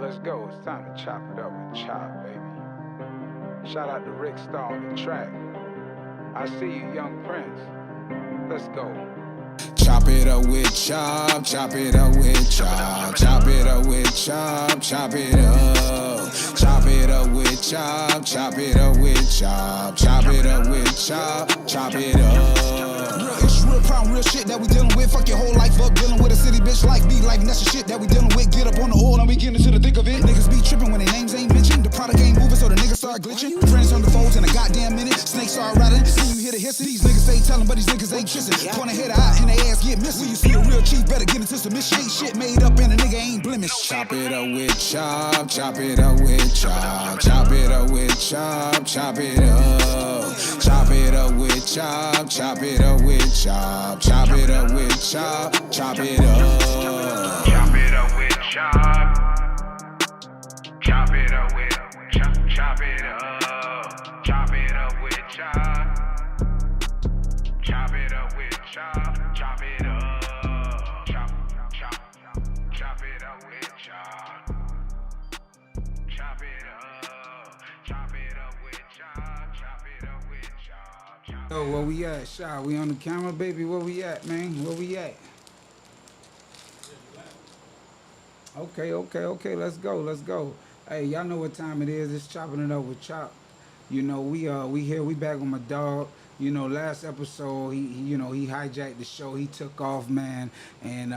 let's go. It's time to chop it up with Chop, baby. Shout out to Rick Starr on the track. I see you, young Prince. Let's go. Chop it up with Chop, chop it up with Chop, chop it up with Chop, chop it up. Chop it up with Chop, chop it up with Chop, chop it up with Chop, chop it up. Real issue, real problem, real shit that we dealing with. Fuck your whole life up dealing with a city bitch like me, like that's the shit that we dealing with. Get up on the oil and we get into the thick of it. Niggas be tripping when their names ain't mentioned. The product ain't moving, so the niggas start glitching. Friends on the folds in a goddamn minute. Snakes start rattling. Then you hear the hiss. These niggas stay telling, but these niggas ain't kissing. Point a head out and they ass get missing. When you see a real chief, better get into submission. Ain't shit made up and a nigga ain't blemished. Chop it up with Chop, chop it up with Chop, chop it up with Chop, chop it up. Chop it up with Chop, chop it up with Chop, chop it up with Chop, chop it up. Chop it up with Chop. Chop it up with Chop. Chop it up. Chop it up with Chop. Chop it up with Chop. Chop it up. Chop it up with Chop. Chop it up. Chop it up with Chop. Chop it up with Chop. Yo, where we at, Shy? We on the camera, baby? Where we at, man? Where we at? Okay, let's go. Hey, y'all know what time it is. It's chopping it up with Chop. You know, we here, we back with my dog. You know, last episode, he hijacked the show. He took off, man, and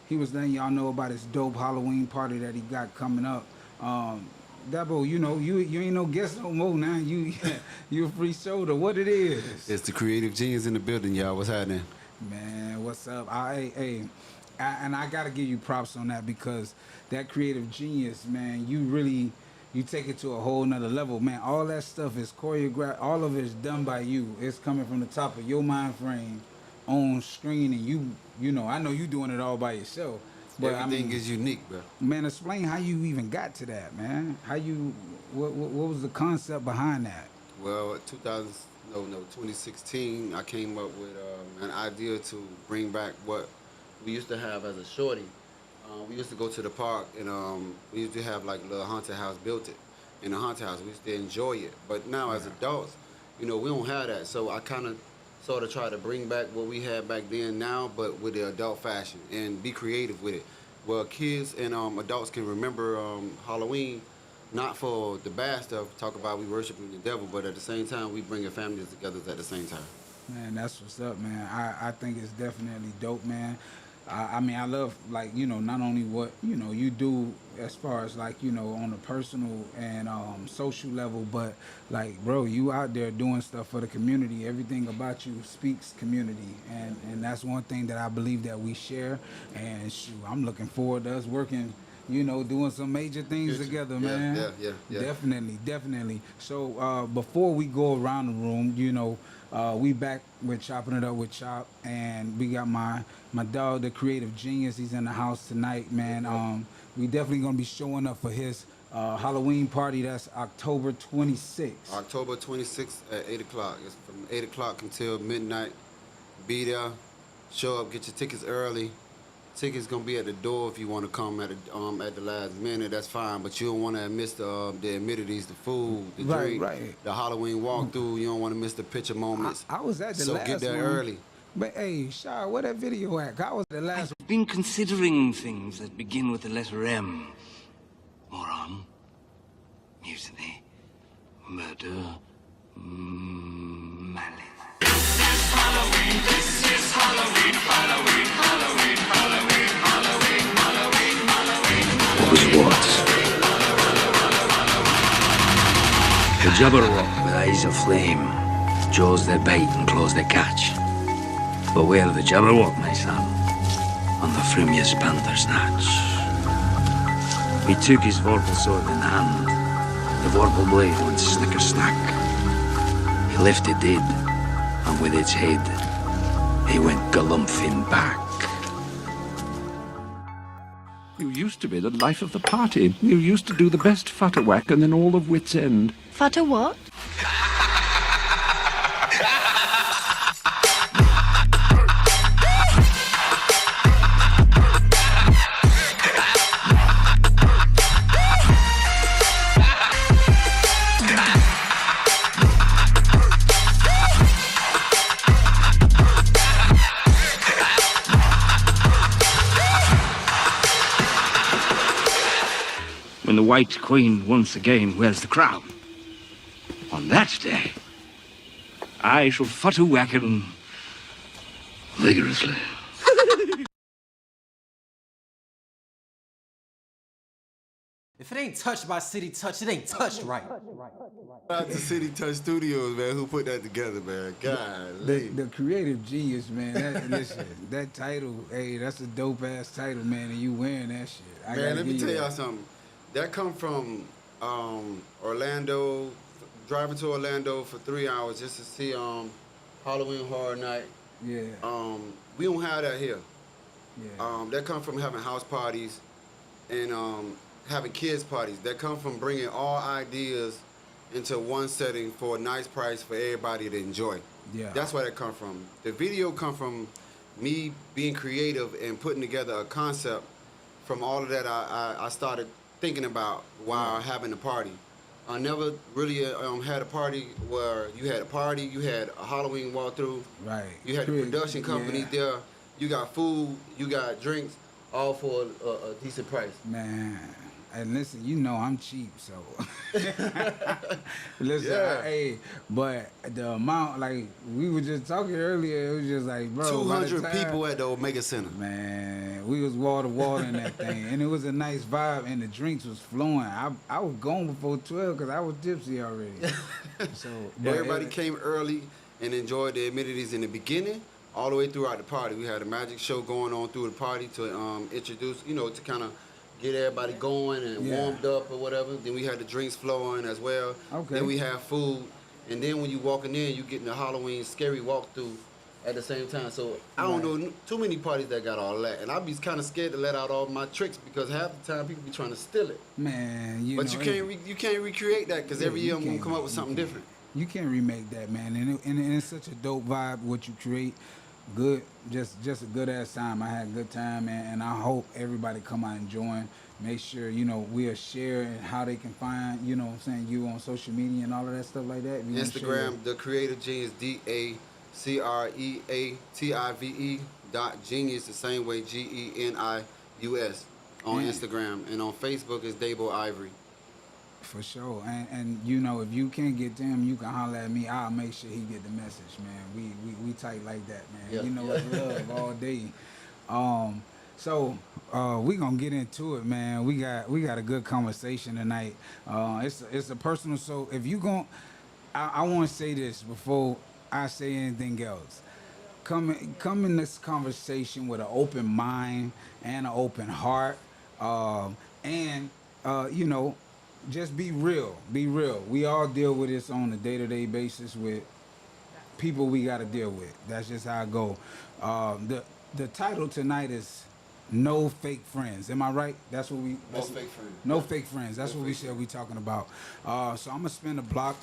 he was letting y'all know about his dope Halloween party that he got coming up. Dabo, you know, you ain't no guest no more now. You a free shoulder. What it is? It's the creative genius in the building, y'all. What's happening? Man, what's up? And I gotta give you props on that, because that creative genius, man, you take it to a whole nother level, man. All that stuff is choreographed. All of it is done by you. It's coming from the top of your mind frame on screen, and you know, I know you doing it all by yourself. But everything is unique, bro. Man, explain how you even got to that, man. What was the concept behind that? Well, 2016, I came up with an idea to bring back what we used to have as a shorty. We used to go to the park, and we used to have like a little haunted house built it. In the haunted house, we used to enjoy it. But now as adults, you know, we don't have that. So I kind of sort of try to bring back what we had back then now, but with the adult fashion, and be creative with it. Well, kids and adults can remember Halloween, not for the bad stuff, talk about we worshiping the devil, but at the same time, we bringing families together at the same time. Man, that's what's up, man. I think it's definitely dope, man. I mean, I love, like, you know, not only what, you know, you do as far as, like, you know, on a personal and social level, but, like, bro, you out there doing stuff for the community. Everything about you speaks community, and that's one thing that I believe that we share, and shoot, I'm looking forward to us working, you know, doing some major things together, man. Yeah. Definitely. So before we go around the room, you know, we back with Chopping It Up with Chop, and we got my dog, the creative genius. He's in the house tonight, man. We definitely gonna be showing up for his Halloween party. That's October 26th. October 26th at 8 o'clock. It's from 8 o'clock until midnight. Be there, show up, get your tickets early. Tickets gonna be at the door if you want to come at the last minute. That's fine, but you don't want to miss the amenities, the food, the drink, the Halloween walkthrough. You don't want to miss the picture moments. I was at the last one. So get there early. But hey, Shah, where that video at? I was the last. I've been considering things that begin with the letter M. Moron, mutiny, murder, malice. This is Halloween. This is Halloween. Halloween. Halloween. Halloween. Halloween. Halloween. Halloween. What was what? The Jabberwock with eyes of flame, jaws that bite and claws that catch. Beware the Jabberwock, my son, on the frumious panther snatch. We took his vorpal sword in hand, the vorpal blade went snicker snack. He lifted dead, and with its head, he went galumphing back. You used to be the life of the party. You used to do the best futterwhack and then all of wit's end. Futter what? when the White Queen once again wears the crown. On that day, I shall wacken vigorously. If it ain't touched by City Touch, it ain't touched right. Shout out to City Touch Studios, man, who put that together, man. God, The creative genius, man. Listen, that title, hey, that's a dope ass title, man. And you wearing that shit. man, let me tell y'all something. That come from Orlando, driving to Orlando for 3 hours just to see Halloween Horror Night. Yeah. We don't have that here. Yeah. That come from having house parties and having kids parties. That come from bringing all ideas into one setting for a nice price for everybody to enjoy. Yeah. That's where that come from. The video come from me being creative and putting together a concept from all of that I started thinking about while having the party. I never really had a party where you had a party, you had a Halloween walkthrough, Right. you had the production company there, you got food, you got drinks, all for a decent price. Man, and listen, you know I'm cheap, so listen, Yeah. hey, but the amount, like we were just talking earlier, it was just like, bro, 200 by the time- people at the Omega Center. Man, we was wall to wall in that thing, and it was a nice vibe, and the drinks was flowing. I was gone before 12 because I was tipsy already. So but Everybody came early and enjoyed the amenities in the beginning, all the way throughout the party. We had a magic show going on through the party to introduce, to kind of get everybody going and warmed up or whatever. Then we had the drinks flowing as well. Okay. Then we have food. And then when you walking in, you getting the Halloween scary walkthrough at the same time. So I don't know too many parties that got all that. And I'd be kind of scared to let out all my tricks because half the time people be trying to steal it. Man, But you can't recreate that because every year I'm going to come up with something different. You can't remake that, man, and it's such a dope vibe what you create. Good, just a good ass time. I had a good time, and I hope everybody come out and join. Make sure we'll share and how they can find what I'm saying, you on social media and all of that stuff like that. We Instagram, the Creative Genius, DACREATIVE.genius, the same way GENIUS on Instagram, and on Facebook is Dabo Ivory. For sure, and if you can't get to him, you can holler at me. I'll make sure he get the message, man. We tight like that, man. Yeah. It's love all day. So we gonna get into it, man. We got a good conversation tonight. It's a personal. So if you I want to say this before I say anything else. Come in this conversation with an open mind and an open heart, and just be real. Be real. We all deal with this on a day-to-day basis with people we got to deal with. That's just how it go. The title tonight is No Fake Friends. Am I right? That's what we. No fake friends. No fake friends. That's what we said we talking about. So I'm gonna spin a block.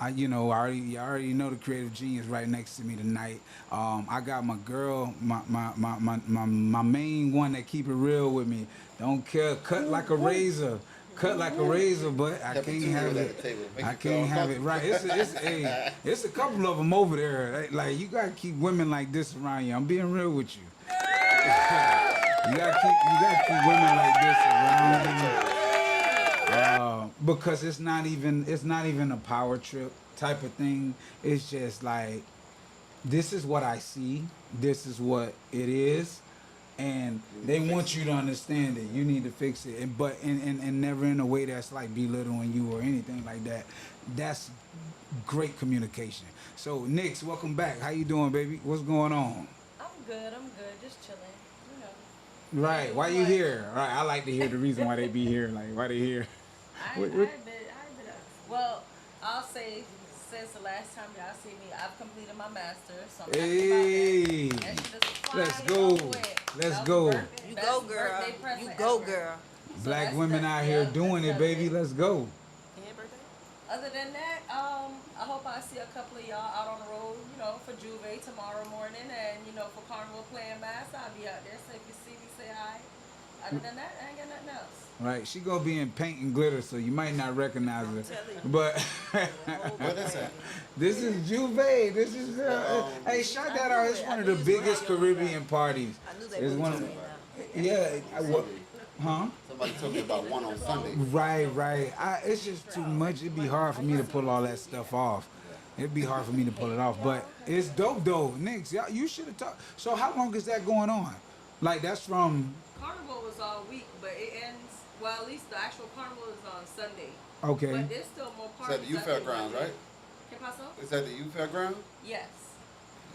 I already know the Creative Genius right next to me tonight. I got my girl, my main one that keep it real with me. Don't care, cut like a razor. Cut like a razor, but I can't have it. I can't have it right. It's a couple of them over there. Like you gotta keep women like this around you. I'm being real with you. You gotta keep women like this around you. Because it's not even a power trip type of thing. It's just like, this is what I see. This is what it is. And they want you to understand it. You need to fix it. And never in a way that's like belittling you or anything like that. That's great communication. So, Nix, welcome back. How you doing, baby? What's going on? I'm good. Just chilling. Right. Why you here? Right. I like to hear the reason why they be here. Like, why they here. Well, I'll say since the last time y'all see me, I've completed my master's. So I'm Hey, happy about that. let's go. Let's go. You go, girl. You go, girl. Black women out here doing it, baby. Let's go. Other than that, I hope I see a couple of y'all out on the road, for Juve tomorrow morning, and for Carnival playing mass. I'll be out there. So if you see me, say hi. Other than that, I ain't got nothing else. Right, she gonna be in paint and glitter, so you might not recognize her. But What is that? this is Juve. This is hey, shout that out. It's one of the biggest Caribbean parties. I knew they It's were one of doing yeah. Huh? Somebody told me about one on Sunday. Right. It's just too much. It'd be hard for me to pull all that stuff off. It'd be hard for me to pull it off. But it's dope though. Nix, y'all, you should have talked. So how long is that going on? Like that's from Carnival was all week, but it ends. Well, at least the actual carnival is on Sunday. okay. But there's still more It's at parties. the youth I think, fairgrounds, Monday. right? ¿Qué pasó? Is that the youth fairground? Yes.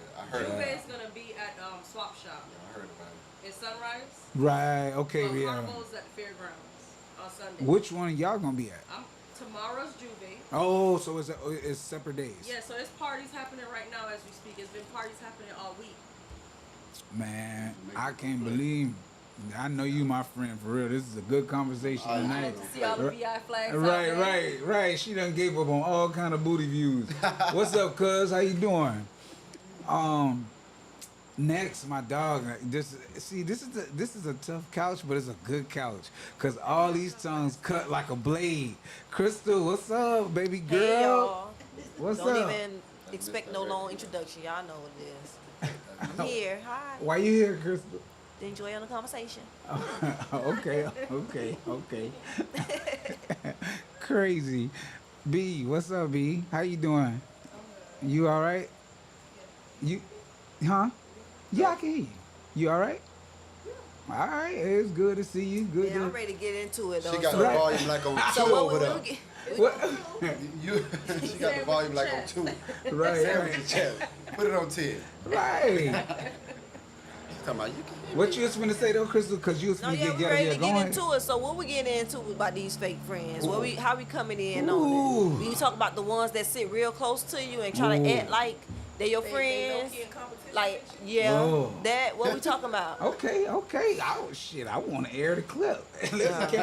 Yeah, I heard Juve about it. is gonna be at Swap Shop Yeah, I heard about it. in Sunrise. Right, okay, So yeah. Carnival's at the fairgrounds on Sunday. Which one of y'all gonna be at? Tomorrow's Juve. Oh, so it's separate days. Yeah, so it's parties happening right now as we speak. It's been parties happening all week. Man, I can't believe. I know you, my friend, for real. This is a good conversation I tonight. To see all the VI flags. Right, out there. right. She done gave up on all kind of booty views. What's up, cuz? How you doing? Next, my dog. This is a tough couch, but it's a good couch, cause all these tongues cut like a blade. Crystal, what's up, baby girl? Hey, y'all. What's Don't up? even expect no long introduction. Y'all know what it is. I'm here. Hi. Why you here, Crystal? To enjoy the conversation. Okay. Crazy. B, what's up, B? How you doing? You all right? You, huh? Yeah, I can hear you. You all right? All right, it's good to see you. Good. Yeah, I'm ready to get into it though. She got so, the volume like on so two what over we there. get? What? She got the volume like on 2. Right. Sandwich the chest. Put it on 10. Right. Talking about you can. What you was finna say though, Crystal? Cause you was No, finna yeah, we get ready to going. get into it. So what we getting into about these fake friends? How we coming in Ooh. on it? We talk about the ones that sit real close to you and try to act like they your friends. Like, yeah, Whoa. that, what we talking about? Okay. Oh shit, I want to air the clip. Can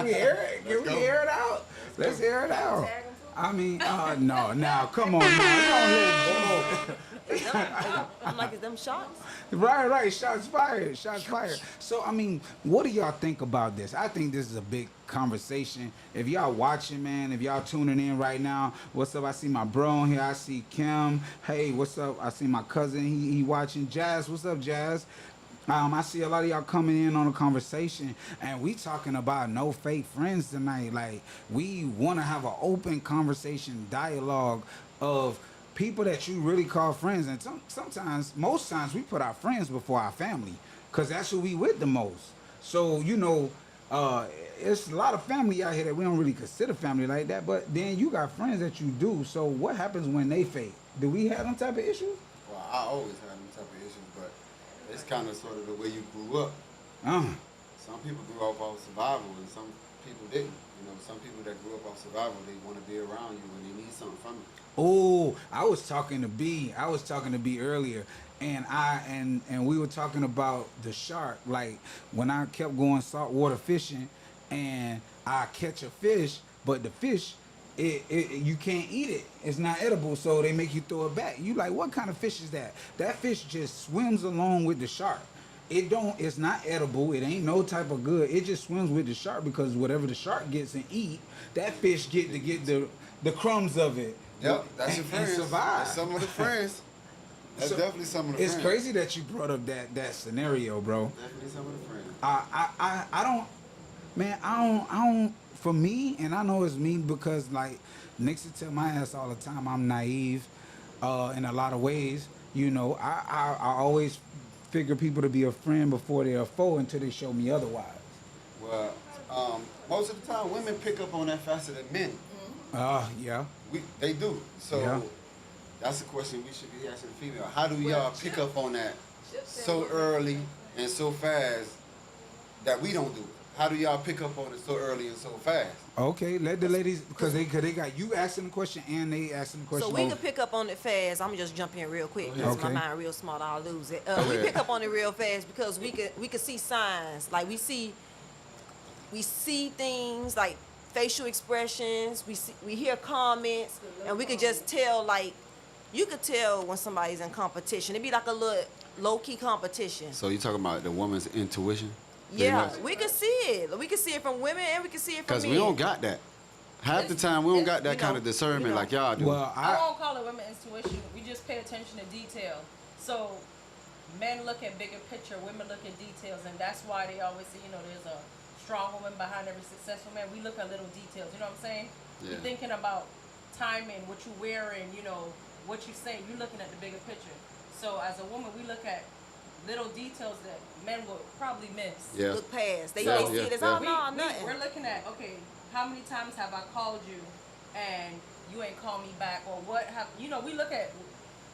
we air it? Can we air it out? Let's air it out. I mean, no, now come on, man. I'm like, is them shots? Right. Shots fired. So, I mean, what do y'all think about this? I think this is a big conversation. If y'all watching, man, if y'all tuning in right now, what's up? I see my bro on here. I see Kim. Hey, what's up? I see my cousin. He watching. Jazz, what's up, Jazz? I see a lot of y'all coming in on a conversation, and we talking about no fake friends tonight. Like, we want to have an open conversation, dialogue of people that you really call friends. And sometimes, most times, we put our friends before our family, because that's who we with the most. So, it's a lot of family out here that we don't really consider family like that, but then you got friends that you do. So what happens when they fake? Do we have them type of issues? Well, I always had them type of issues, but it's kind of sort of the way you grew up. Some people grew up off survival, and some people didn't. Some people that grew up off survival, they want to be around you when they need something from you. Oh, I was talking to B earlier, and we were talking about the shark. Like when I kept going saltwater fishing, and I catch a fish, but the fish, you can't eat it. It's not edible, so they make you throw it back. You like, what kind of fish is that? That fish just swims along with the shark. It's not edible. It ain't no type of good. It just swims with the shark, because whatever the shark gets and eat, that fish get the crumbs of it. Yep, that's your friends. And survive. That's some of the friends. That's definitely some of the It's friends. crazy that you brought up that scenario, bro. Definitely some of the friends. I don't, for me, and I know it's me because, like, Nixie tell my ass all the time, I'm naive in a lot of ways. I always figure people to be a friend before they're a foe until they show me otherwise. Well, most of the time, women pick up on that faster than men. Yeah. They do. So Yeah. that's a question we should be asking the female. How do y'all pick up on that so early and so fast that we don't do it? How do y'all pick up on it so early and so fast? Okay, let the ladies, because they got you asking the question and they asking the question. So we can pick up on it fast. I'm gonna just jump in real quick because Okay. my mind real smart. I'll lose it. We pick up on it real fast because we could see signs. Like we see things like facial expressions. We hear comments, and we could just tell. Like you could tell when somebody's in competition. It'd be like a little low key competition. So you talking about the woman's intuition? Yeah, we can see it. We can see it from women, and we can see it from men. Because we don't got that. Half the time, we don't got that kind of discernment like y'all do. Well, I won't call it women's intuition. We just pay attention to detail. So men look at bigger picture, women look at details, and that's why they always say, there's a strong woman behind every successful man. We look at little details. You know what I'm saying? Yeah. You're thinking about timing, what you're wearing, you know, what you're saying. You're looking at the bigger picture. So as a woman, we look at little details that men will probably miss. Yeah. Look past. They Yeah, see it as, yeah. oh, no, nothing. We're looking at, okay, how many times have I called you and you ain't called me back, or what have, you know, we look at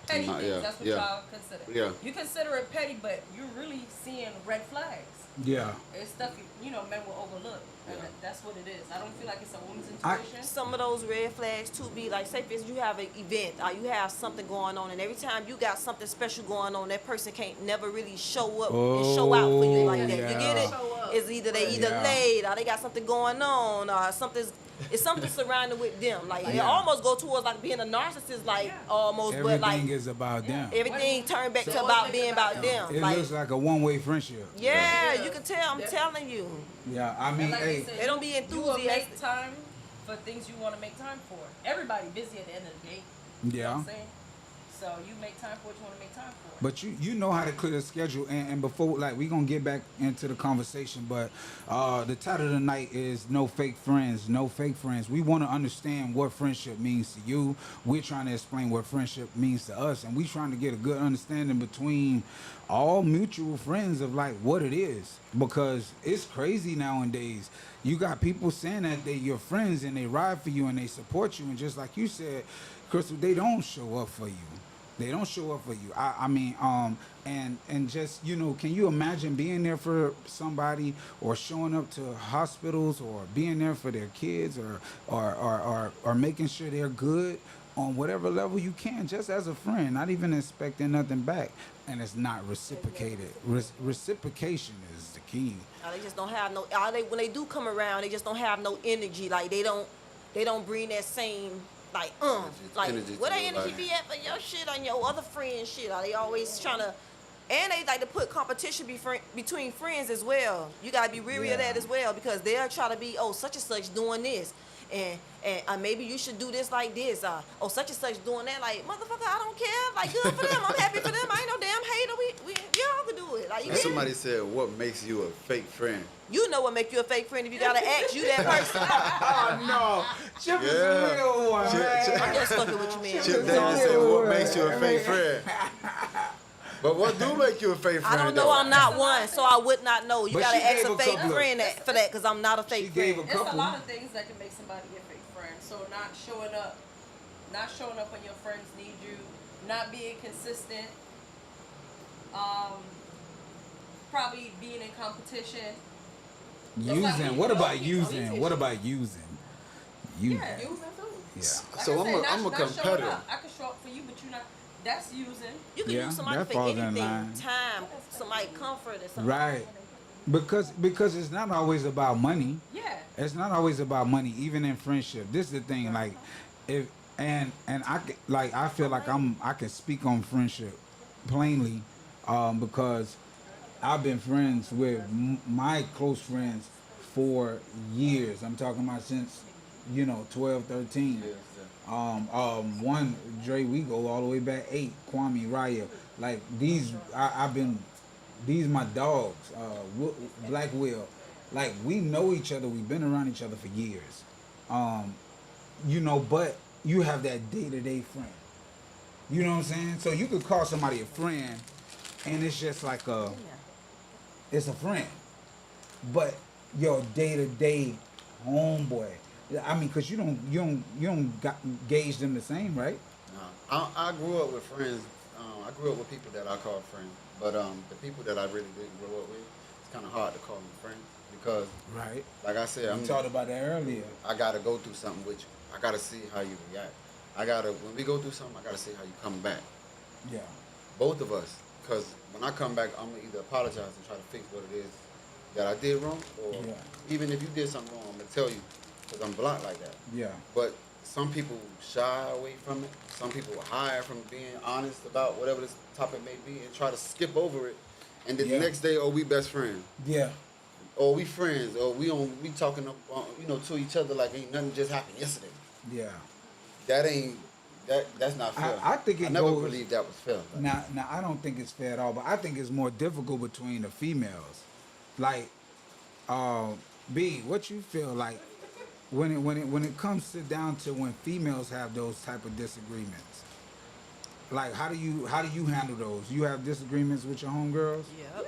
petty things. Yeah, That's what yeah. y'all consider. Yeah. You consider it petty, but you're really seeing red flags. Yeah. It's stuff you know men will overlook, and that's what it is. I don't feel like it's a woman's I- intuition. Some of those red flags too be like, say for instance, you have an event or you have something going on, and every time you got something special going on, that person can't never really show up and show out for you like that. You get it? Show up. It's either they either Yeah. late or they got something going on or it's something surrounded with them. Like it Yeah. almost go towards like being a narcissist, like almost, Everything but like is about them. everything turned back to So about it's being about them. It Like looks like a one-way friendship. yeah, you can tell. I'm telling you. Yeah, I mean, And like hey, said, They don't be You will enthusiastic. make time for things you want to make time for. Everybody busy at the end of the day. You know yeah. what I'm saying? So you make time for what you want to make time for. But you know how to clear the schedule, and before, like, we gonna get back into the conversation, but the title of the night is No Fake Friends. No fake friends. We want to understand what friendship means to you. We're trying to explain what friendship means to us, and we trying to get a good understanding between all mutual friends of like what it is, because it's crazy nowadays. You got people saying that they your friends and they ride for you and they support you, and just like you said, Crystal, they don't show up for you. They don't show up for you. I mean, and just, you know, can you imagine being there for somebody, or showing up to hospitals, or being there for their kids, or making sure they're good on whatever level you can, just as a friend, not even expecting nothing back, and it's not reciprocated. Reciprocation is the key. They just don't have no. When they do come around, they just don't have no energy. Like they don't bring that same like like Energy where to that it, energy like- be at for your shit and your other friends shit? Are they always trying to? And they like to put competition between friends as well. You gotta be weary of Yeah. that as well, because they'll try to be, oh, such and such doing this, and maybe you should do this like this. Oh, such and such doing that. Like, motherfucker, I don't care. Like, good for them. I'm happy for them. I ain't no damn hater. We all can do it. Like, you And get it? somebody said, what makes you a fake friend? You know what make you a fake friend if you gotta ask you that person. Oh no, Chip is a real one, man. I'm just fucking with you, man. Chip Davis said, what makes you a fake friend? But what do make you a fake friend? I don't know. though? I'm not one, so I would not know. You But gotta she ask gave a a fake couple of- friend for that, because I'm not a fake She gave friend. a It's a couple. lot of things that can make somebody a fake friend. So not showing up when your friends need you, not being consistent, probably being in competition. Using. What about using? What about using? Using. Yeah, using too. Yeah. So I'm a Showing competitor. up. I can show up for you, but you're not. That's using. You can Yeah, use somebody that for falls in anything. line. Time, somebody comfort or something. Right. Because it's not always about money. Yeah. It's not always about money, even in friendship. This is the thing, like, if and I feel like I can speak on friendship plainly, because I've been friends with my close friends for years. I'm talking about since 12, 13. One Dre, we go all the way back 8. Kwame, Raya, like these these my dogs. Black Will, like we know each other. We've been around each other for years. But you have that day-to-day friend. You know what I'm saying? So you could call somebody a friend, and it's just like it's a friend. But your day-to-day homeboy, I mean, cause you don't gauge them the same, right? No. I grew up with friends. I grew up with people that I call friends. But the people that I really didn't grow up with, it's kind of hard to call them friends, because, Right. like I said, We talked about that earlier. I gotta go through something with you. I gotta see how you react. When we go through something, I gotta see how you come back. Yeah. Both of us, because when I come back, I'm gonna either apologize and try to fix what it is that I did wrong, or Yeah. even if you did something wrong, I'm gonna tell you, because I'm blocked like that. Yeah. But some people shy away from it. Some people hide from being honest about whatever this topic may be and try to skip over it. And then Yeah. the next day, oh, we best friends. Yeah. Or we friends. Or we talking to each other like ain't nothing just happened yesterday. Yeah. That's not fair. I think it I never goes- believed that was fair. Now, I don't think it's fair at all, but I think it's more difficult between the females. Like, B, what you feel like when it comes to down to when females have those type of disagreements? Like how do you handle those? You have disagreements with your homegirls, Yeah.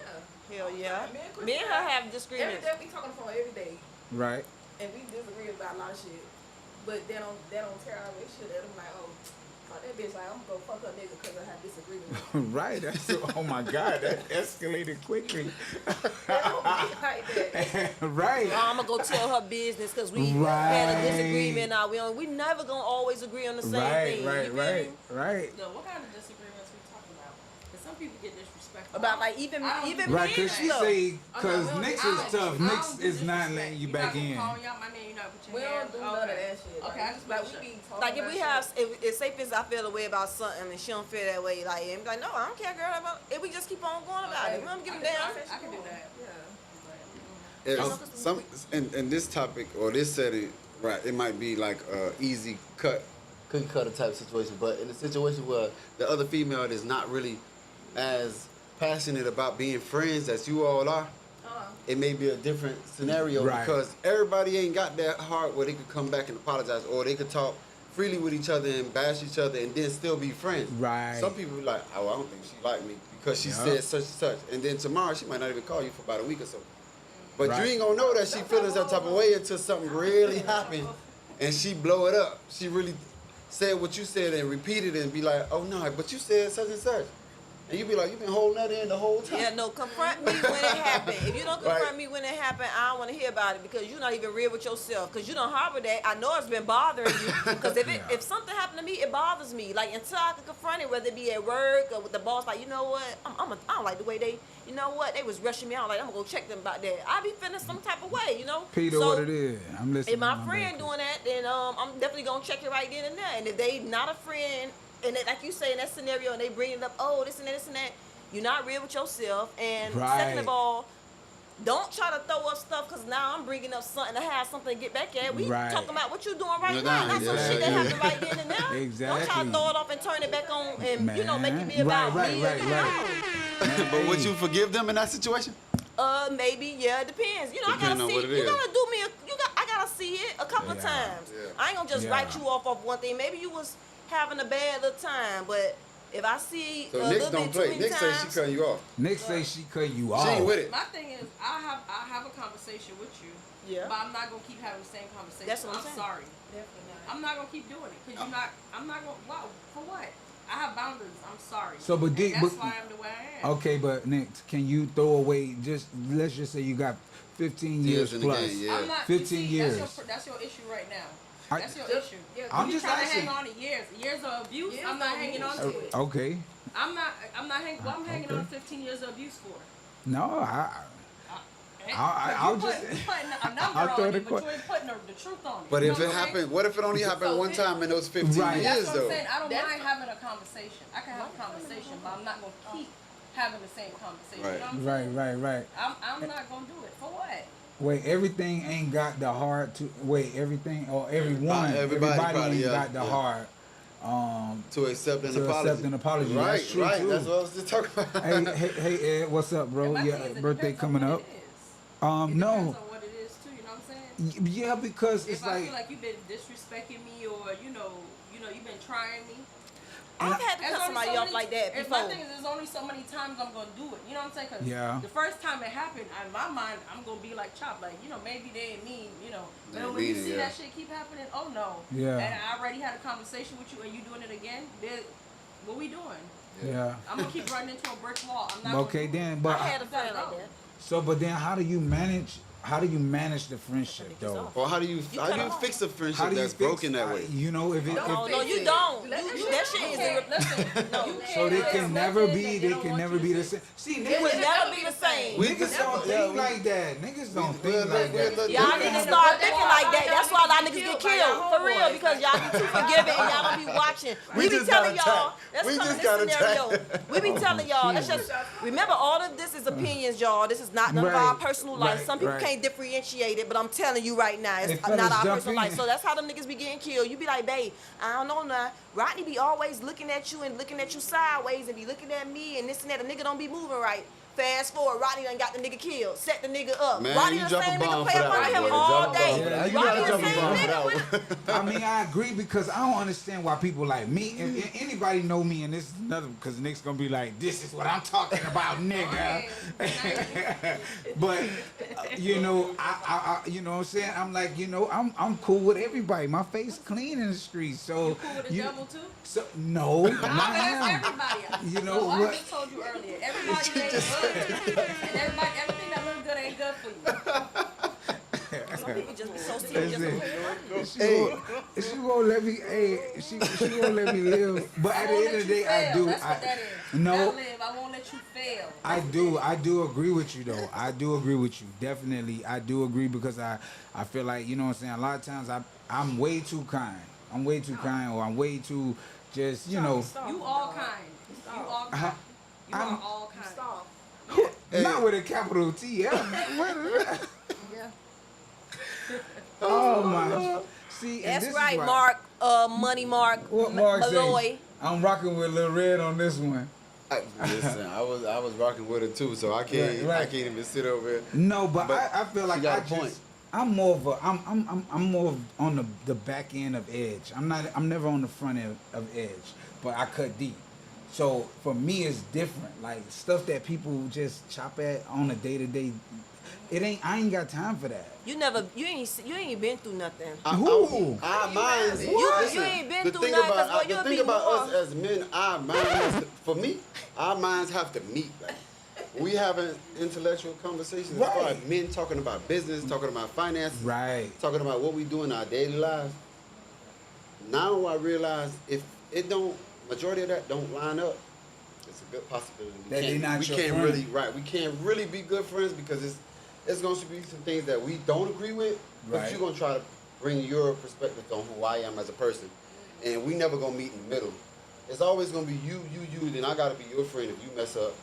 Yeah. Hell yeah. Me and Chris Me and her have every disagreements. day we talk on the phone every day, right? and we disagree about a lot of shit. But they don't tear our relationship. And I'm like, oh, fuck that bitch. Like I'm gonna go fuck her nigga because I have disagreements. Right. That's oh my God, that escalated quickly. They don't be like that. Right. I'm gonna go tell her business because we had Right. a disagreement. Now we never gonna always agree on the same Right, thing. right, You feel right, me? right. No, what kind of disagreements we talking about? Because some people get disrespectful. About like even I don't even do Right, men cause she stuff. say, cause Okay, Nick's I is don't- tough. I Nick's don't is do not disrespect. letting you You're back not in. gonna call me out my name. You're not put your We hand. don't do none of that shit. Okay, I just Like make we sure. be like if we have if say for instance I feel a way about something and she don't feel that way, like and be like, no, I don't care, girl. About if we just keep on going about it, we don't give a damn. I can do that. Yeah. If some in this topic or this setting, right, it might be like a easy cookie cutter type situation, but in a situation where the other female is not really as passionate about being friends as you all are, it may be a different scenario Right. because everybody ain't got that heart where they could come back and apologize or they could talk freely with each other and bash each other and then still be friends. Right. Some people be like, oh, I don't think she like me because she Yeah. said such and such, and then tomorrow she might not even call you for about a week or so. But Right. you ain't gonna know that she feeling some type of way until something really happened and she blow it up. She really said what you said and repeated it and be like, oh no, but you said such and such. And you be like, you been holding that in the whole time. Yeah, no, confront me when it happened. If you don't confront Right. me when it happened, I don't want to hear about it because you're not even real with yourself. Because you don't harbor that. I know it's been bothering you. Because if something happened to me, it bothers me. Like until I can confront it, whether it be at work or with the boss, like you know what, I don't like the way they, you know what, they was rushing me out. Like I'm gonna go check them about that. I be feeling some type of way, you know. Peter, So, what it is? I'm listening. if my to friend bad. doing that, then I'm definitely gonna check it right then and there. And if they not a friend, and they, like you say in that scenario, and they bring it up, oh this and that, this and that, you're not real with yourself. And second Right. of all, don't try to throw up stuff because now I'm bringing up something to have something to get back at. We Right. talking about what you doing right No, now, no, not some yeah, shit that yeah. happened right then and there. Don't try Exactly. to throw it off and turn it back on and make it be Man. about Right, me. right, and right. But would you forgive them in that situation? Maybe, yeah, it depends. You know, I Depending gotta on see. what it You is. gotta do me. I gotta see it a couple of Yeah. times. Yeah. I ain't gonna just Yeah. write you off of one thing. Maybe you was having a bad little time, but if I see So a Nick little don't bit too play. many Nick say times, she cutting you off. Nick say she cut you off. She ain't with it. My thing is, I have a conversation with you. Yeah. But I'm not gonna keep having the same conversation. That's what I'm saying. sorry. Definitely not. I'm not gonna keep doing it because I'm not gonna. Wow, for what? I have boundaries. I'm sorry. So, but And Dick- that's but- why I'm the way I am. Okay, but Nick, can you throw away let's just say you got 15 years in the plus. game, yeah. I'm not, 15 you see, years. That's your issue right now. I- That's your issue. Yeah, I'm you just trying asking. to hang on to years of abuse. Years I'm not of hanging on abuse. to it. Okay. I'm not hanging. Well, I'm hanging Okay. on 15 years of abuse for. No, I'll just. You putting a number I'll throw on the it, but you ain't putting the truth on it. But You if know it what I'm saying? happened, what if it only happened one time in those 15 Right. That's years what I'm though? saying. I don't mind having a conversation. I can have a conversation, but I'm not gonna keep having the same conversation. Right. You know what I'm Right, saying? right. I'm not gonna do it. For what? Wait, everything ain't got the heart to wait. Everything or everyone, Everybody probably, ain't yeah, got the yeah. heart. To accept an To apology. accept an apology. Right, That's true, right. too. That's what I was just talking about. Hey, Ed, what's up, bro? And my Yeah, thing is, it birthday depends on coming what up. it is. It depends No, on what it is too. You know what I'm saying? yeah, because If it's I like feel like you've been disrespecting me, or you've been trying me. I've had to There's cut only somebody so off many- like that and before. My thing is, there's only so many times I'm gonna do it. You know what I'm saying? 'Cause Yeah. the first time it happened, in my mind, I'm gonna be like Chop, like maybe they didn't mean, They But didn't when you mean it, see yeah. that shit keep happening, oh no. Yeah. And I already had a conversation with you, and you doing it again. Then what we doing? yeah. I'm gonna keep running into a brick wall. I'm not. Okay, gonna do it. then, I but had a friend like that. so, but then, how do you manage? How do you manage the friendship though? Or how do you cut it off. fix a How friendship do you that's fix, broken that way? You know, if it, No, if no, you don't. Let That shit is Listen, no. so they can never be. They can never be the same. See, It would niggas, never be the same. niggas don't think like that. Niggas don't think like that. Y'all need to start thinking like that. That's why a lot of niggas get killed. For real, because y'all be too forgiving and y'all don't be watching. We be just got telling y'all, attacked. let's We come to just this got scenario. attacked. We be telling y'all, let's just remember all of this is opinions, y'all. This is not none of our Right, personal life. right, Some people right. can't differentiate it, but I'm telling you right now, it's Hey, fellas, not our jump personal in. life. So that's how them niggas be getting killed. You be like, babe, I don't know now. Rodney be always looking at you and looking at you sideways and be looking at me and this and that. The nigga don't be moving right. Fast forward, Rodney done got the nigga killed, set the nigga up. Man, Rodney you the drop a same nigga bomb play for up that under one, him boy. all Drop a day. bomb for that. You Rodney gotta the drop a same bomb for nigga that with one. I mean, I agree because I don't understand why people like me. If anybody know me, and this is another because Nick's gonna be like, "This is what I'm talking about, nigga." But you know, you know what I'm saying. I'm like, you know, I'm cool with everybody. My face clean in the streets, so You cool with the devil too? So no, not That's him. everybody. You know I what? just told you earlier. Everybody ain't good, and everything that looks good ain't good for you. Some people just be so serious. Listen, she won't let me. Hey, she won't let me live. But at the end of the day, I do. That's what that is. No, Not live. I won't let you fail. I do agree with you though. I do agree with you. Definitely, I do agree because I feel like, you know what I'm saying. A lot of times I'm way too kind. I'm way too kind, or I'm way too just, you know. You all kind. You all kind. You I'm- are all kind. Not with a capital T. Yeah. Oh my. See, and That's this right, is why, Mark. Money Mark. What Mark Malloy. say? I'm rocking with Lil Red on this one. Listen, I was rocking with her too, so I can't Right. I can't even sit over here. No, but But I feel like she got I a point. just I'm more of a I'm more of on the back end of edge. I'm never on the front end of edge, but I cut deep. So for me it's different. Like stuff that people just chop at on a day to day. I ain't got time for that. You ain't been through nothing. Who? Our minds. You ain't been the through thing nothing, about boy, the you'll thing be about more. us as men, our minds has to, for me, our minds have to meet. Like, we having intellectual conversations as far as Right. men talking about business, talking about finances, Right. talking about what we do in our daily lives. Now I realize if it don't, majority of that don't line up, it's a good possibility. That they not we your can't friend. really we can't really be good friends because it's going to be some things that we don't agree with, but Right. you're going to try to bring your perspective on who I am as a person, and we never going to meet in the middle. It's always going to be you, then I got to be your friend if you mess up.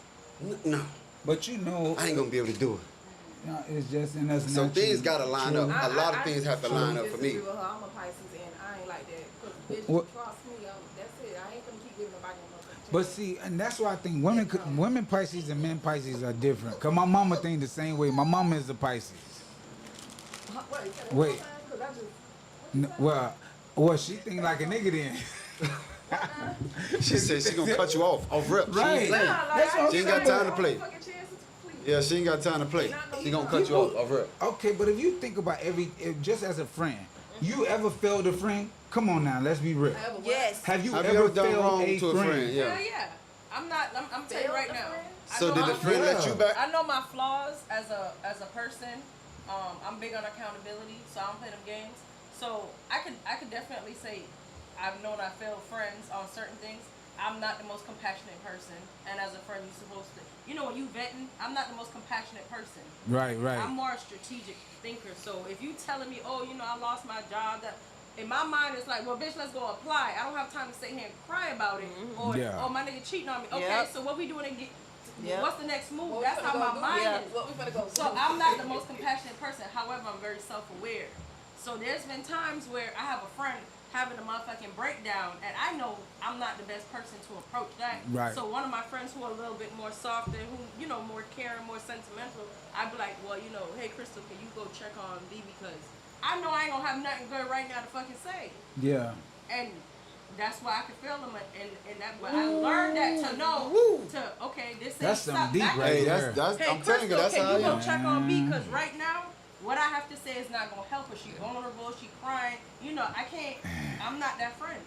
No, But you know, I ain't going to be able to do it. no, it's just in us. So naturally. things got to line up. A lot of things have to line up for me. With her. I'm a Pisces and I ain't like that. Cause bitch, What- trust me, that's it. I ain't gonna keep giving nobody no more. But see, and that's why I think women Pisces and men Pisces are different. Cause my mama think the same way. My mama is a Pisces. Wait. Cause I just Well, she think like a nigga then. She said she going to cut you off rip. She Right. ain't playing. That's what I'm She ain't got saying. time to play. fucking chances, please. Yeah, she ain't got time to play. She going to cut you off rip. Okay, but if you think about just as a friend, you ever failed a friend? Come on now, let's be real. Yes. Have you Have you ever ever done failed wrong a to a friend? Yeah, Yeah. yeah. I'm telling you right now. I So know did the I'm- friend let you back? I know my flaws as a person. I'm big on accountability, so I don't play them games. So I could definitely say I've known I failed friends on certain things. I'm not the most compassionate person, and as a friend, you're supposed to. You know, when you vetting, I'm not the most compassionate person. Right, right. I'm more a strategic thinker. So if you telling me, oh, you know, I lost my job, that in my mind it's like, well, bitch, let's go apply. I don't have time to sit here and cry about it. Or, Yeah. oh, my nigga cheating on me. Okay, Yep. so what we doing to get? Yep. What's the next move? What we That's finna how go my do? mind Yeah. is. What we finna go So I'm not the most compassionate person. However, I'm very self-aware. So there's been times where I have a friend having a motherfucking breakdown, and I know I'm not the best person to approach that. Right. So one of my friends who are a little bit more softer, who, you know, more caring, more sentimental, I'd be like, well, you know, hey, Crystal, can you go check on B, because I know I ain't gonna have nothing good right now to fucking say. Yeah. And that's why I could feel them, and that. But I learned that to know okay, this ain't That's something stop deep back. right Hey, there. that's Hey, I'm telling you, Crystal, that's can how I you go am. check on me? Because right now, what I have to say is not gonna help her. She vulnerable. She crying. You know, I can't. I'm not that friend.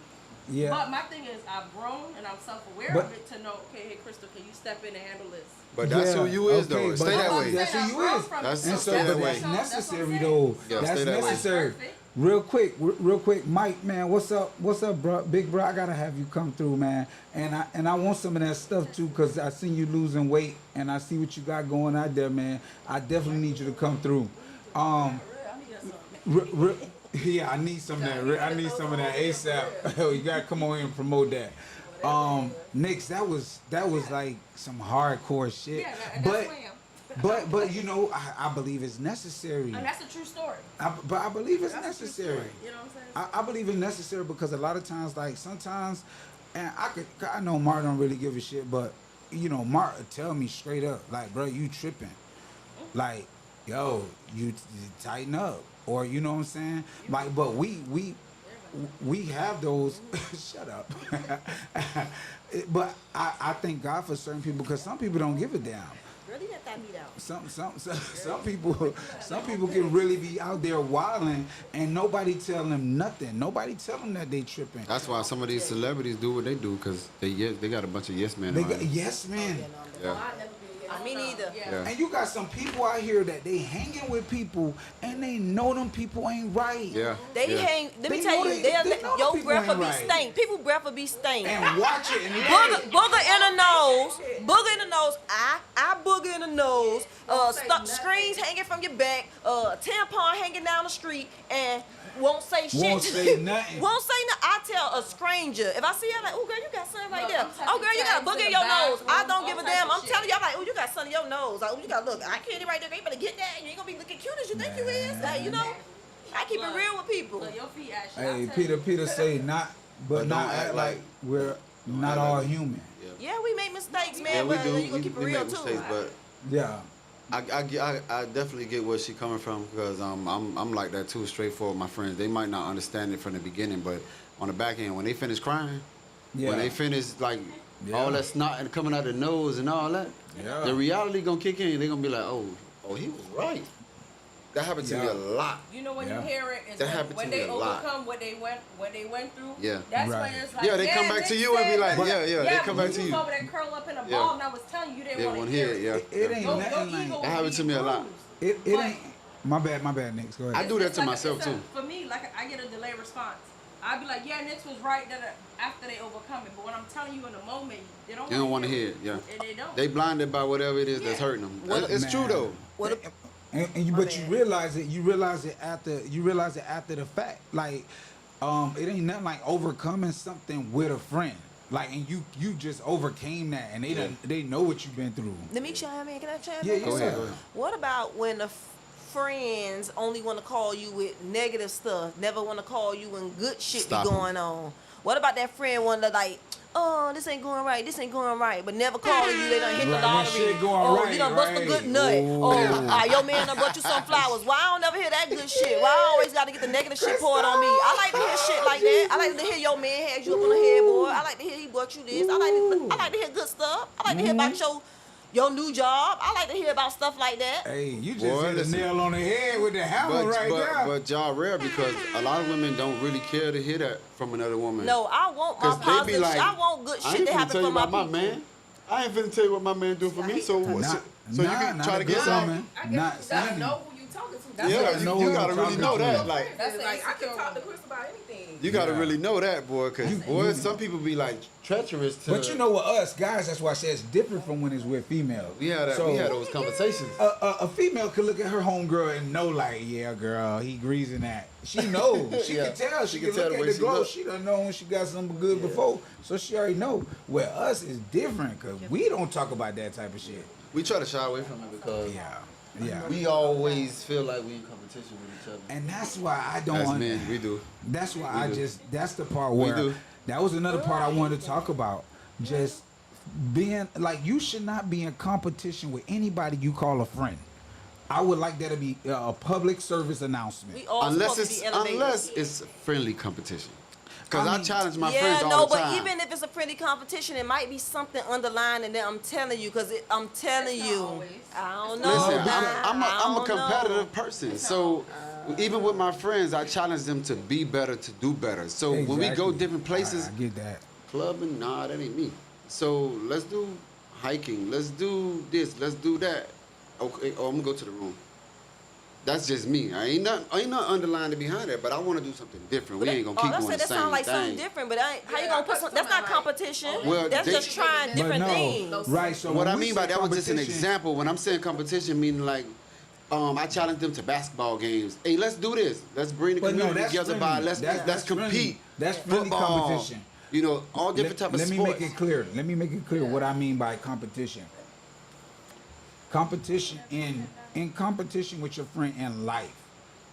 Yeah. But my thing is, I've grown and I'm self-aware But- of it to know. Okay, hey, Crystal, can you step in and handle this? But that's who you is, okay, though. but Stay that that's- way. That's who I've you grown is. from That's it. And stay so, that but way. that's what I'm necessary saying. though. Yeah, That's stay that way. necessary. Perfect. Real quick, Mike, man, what's up, bro? Big bro, I gotta have you come through, man. And I want some of that stuff too, cause I seen you losing weight, and I see what you got going out there, man. I definitely need you to come through. Yeah, I need some of that. I need some of that ASAP. You gotta come on here and promote that. Nix, that was like some hardcore shit. Yeah, and that's who I am. But you know, I believe it's necessary. And that's a true story. But I believe it's That's a true necessary. story. You know what I'm saying? I believe it's necessary because a lot of times, like sometimes, and I know Mark don't really give a shit, but Mark tell me straight up, like, bro, you tripping. Like, yo, you tighten up. Or you know what I'm saying? Like, but we have those shut up. But I thank God for certain people because some people don't give a damn. Really let that meat out. Some people can really be out there wilding and nobody tell them nothing. Nobody tell them that they tripping. That's why some of these celebrities do what they do because they got a bunch of yes men. They got yes man. Yeah. I mean, either. Yeah. And you got some people out here that they hanging with people and they know them people ain't right. Yeah. They yeah. hang. Let me They tell know you, they know your people breath will ain't be right. stank. People breath will be stank. And watch it and Booger in the nose. Booger in the nose. I booger in the nose. Screens hanging from your back. Tampon hanging down the street and won't say shit. Won't say nothing. Won't say nothing. I tell a stranger if I see her like, oh girl, you got something right Look, there. I'm Oh girl, you got a taking booger in to your the nose. I bathroom, don't give a all damn. types I'm of telling you, shit. I'm like, oh you got something in your nose. Like, oh you got look. I can't right there. You better get that. You ain't gonna be looking cute as you think you is. Like, you know, I keep it real with people. Look, your feet actually. Hey, Peter say not, but don't act like we're not all human. Yeah, we make mistakes, man. Yeah, we but do. you gonna keep it we real make too. mistakes, but Yeah. I definitely get where she coming from because I'm like that too, straightforward. My friends, they might not understand it from the beginning, but on the back end, when they finish crying, when they finish like all that snot and coming out the nose and all that, the reality gonna kick in. They gonna be like, oh, he was right. That happened to me a lot. You know when you hear it, That is happened when to me they a lot. overcome what they went through. Yeah. That's Right. when it's like, Yeah, they come back to you and be like, they come back to you. over there curl up in a ball, and I was telling you, you didn't want to hear it. Yeah. It ain't Your nothing ego like That happened to me a lot. it ain't. My bad, Nick. Go ahead. I do that It's to like myself it's too. For me, like I get a delayed response. I'd be like, yeah, Nix was right after they overcome it. But when I'm telling you in the moment, they don't want to hear it. Yeah. And they don't. They blinded by whatever it is that's hurting them. It's true though. But you realize it. You realize it after the fact. Like, it ain't nothing like overcoming something with a friend. Like, and you just overcame that, and they know what you've been through. Let me chime in. Can I chime Yeah, in? go ahead. What about when the friends only want to call you with negative stuff, never want to call you when good shit Stop be 'em. going on? What about that friend one that like, oh, this ain't going right, but never calling you, they done hit the Right, when lottery. shit going Oh, right, you done bust a right. good nut. Ooh. Oh, your man done brought you some flowers. Why I don't never hear that good shit? Why I always got to get the negative shit poured on me? I like to hear shit like that. I like to hear your man had you up on the headboard. I like to hear he brought you this. I like to hear good stuff. I like to hear about your new job. I like to hear about stuff like that. Hey, you just Boy, hit the listen. nail on the head with the hammer right there. But y'all rare because a lot of women don't really care to hear that from another woman. No, I want my 'Cause they be positive like, shit. I want good I shit ain't to finna happen tell you for my about people. my man. I ain't finna tell you what my man do for me. So you can try to get good some. woman. I Not guess you gotta Sandy. know who you talking to. Yeah, know you who gotta I'm really talking know to. that. Like, That's That's like I insecure. can talk to Chris about anything. you gotta Yeah. really know that, boy. Cause boy, some people be like treacherous to. But you know what, us guys, that's why I say it's different from when it's with females. we had So, we had those conversations. a female could look at her homegirl and know, like, yeah, girl, he greasing that. She knows. She Yeah. can tell. She She can can tell look the at way the she glow. look. She done know when she got something good before, so she already know. Where us is different because we don't talk about that type of shit. We try to shy away from it because Yeah. we always feel like we in competition with each other. And that's why I don't. As men, we do. That's why We do. that's the part We where do. that was another part I wanted to talk about. Just being like, you should not be in competition with anybody you call a friend. I would like that to be a public service announcement. We all Unless supposed to it's be elevated. unless it's friendly competition. Because I I mean, challenge my yeah, friends no, all the but time. even if it's a friendly competition, it might be something underlying, and then I'm telling you, because I'm telling It's not you, always. I don't know. Listen, nah, I'm I a don't competitive know. person. So even with my friends, I challenge them to be better, to do better. So when we go Exactly. different places, I get that. clubbing, nah, that ain't me. So let's do hiking. Let's do this. Let's do that. Okay, I'm gonna go to the room. That's just me. I ain't nothing underlying behind that, but I want to do something different. We ain't gonna keep let's doing say the that same sounds like something thing. different, but how you Yeah, gonna put I some? That's not something like- competition. Well, That's they- just trying But different no, things. right? So What when I we mean by say that was just an competition- example. When I'm saying competition, meaning like, I challenge them to basketball games. Hey, let's do this. Let's bring the But no, community that's together by friendly. let's That's compete. friendly. That's friendly Football, competition. You know, all different type of let sports. me make it clear. Let me make it clear what I mean by competition. Competition in competition with your friend in life.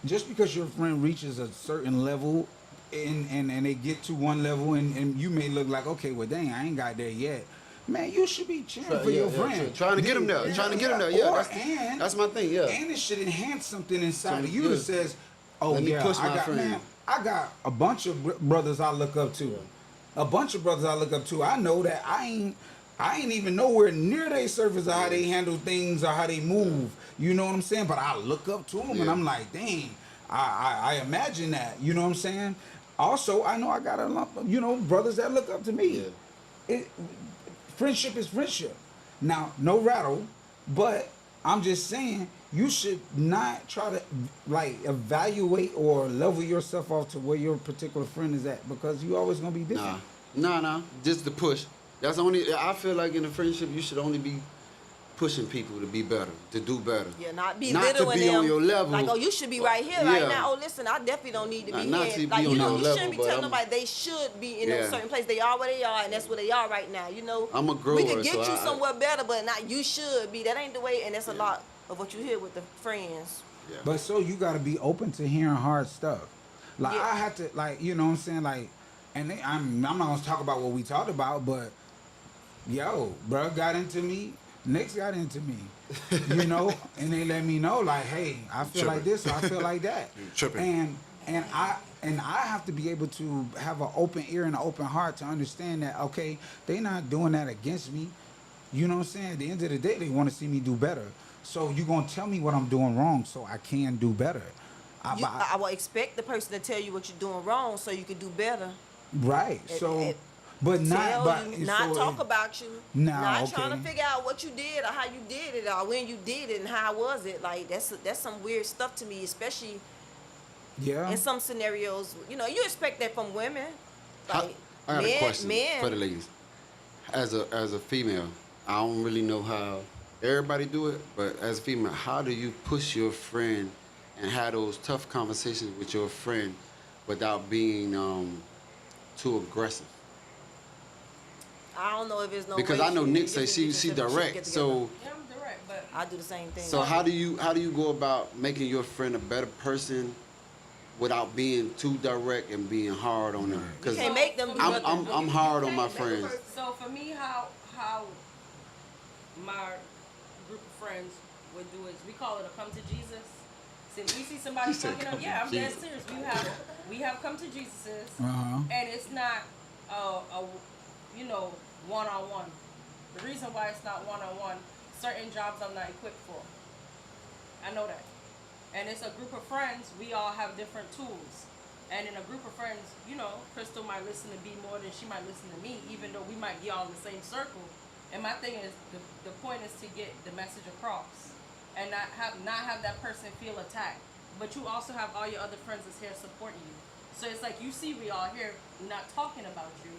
Just because your friend reaches a certain level and they get to one level and you may look like, okay, well dang, I ain't got there yet. man, you should be cheering for your friend. Trying to get him there. Trying to get him there. Yeah, that's my thing. Yeah. And it should enhance something inside of you yeah. that says, "Oh Let me yeah, push I my got friend." man, I got a bunch of brothers I look up to. A bunch of brothers I look up to. I know that I ain't even nowhere near their surface of how they handle things or how they move. You know what I'm saying? But I look up to them and I'm like, dang, I imagine that. You know what I'm saying? Also, I know I got a lump of, brothers that look up to me. It, friendship is friendship. Now, no rattle, but I'm just saying you should not try to like evaluate or level yourself off to where your particular friend is at because you always gonna be different. Nah. Just the push. That's only. I feel like in a friendship you should only be pushing people to be better, to do better. Yeah, not to belittling be them. on your level. Like, oh, you should be right here right now. Oh, listen, I definitely don't need to be not here. to be Like, on you your shouldn't level, be but telling nobody they should be in a certain place. They are where they are, and that's where they are right now. I'm a grower, we could get so you somewhere better, but not you should be. That ain't the way, and that's a lot of what you hear with the friends. Yeah. But so you got to be open to hearing hard stuff. Like Yeah. I had to, like, you know what I'm saying, like, and I'm not gonna talk about what we talked about, but yo, bro got into me, Nick's got into me, and they let me know, like, hey, I feel like this, or I feel like that, and I have to be able to have an open ear and an open heart to understand that, okay, they not doing that against me. You know what I'm saying? At the end of the day, they want to see me do better. So you're going to tell me what I'm doing wrong so I can do better. I will expect the person to tell you what you're doing wrong so you can do better. Right. But not talk about you. Not trying to figure out what you did or how you did it or when you did it and how was it. Like, that's some weird stuff to me, especially in some scenarios. You expect that from women. Like, I got a question for the ladies. As a female, I don't really know how everybody do it, but as a female, how do you push your friend and have those tough conversations with your friend without being too aggressive? I don't know if it's no because way I know Nick say she direct, so Yeah, I'm direct, but I do the same thing. so how do you go about making your friend a better person without being too direct and being hard on them? You can't make them do I'm hard on my friends. So for me, how my group of friends would do is we call it a come to Jesus. So if we see somebody fucking up, yeah, I'm dead serious. We have come to Jesus's, and it's not a one-on-one. The reason why it's not one-on-one, certain jobs I'm not equipped for. I know that. And it's a group of friends, we all have different tools. And in a group of friends, Crystal might listen to B more than she might listen to me, even though we might be all in the same circle. And my thing is, the point is to get the message across and not have that person feel attacked. But you also have all your other friends that's here supporting you. So it's like, you see we all here, we're not talking about you.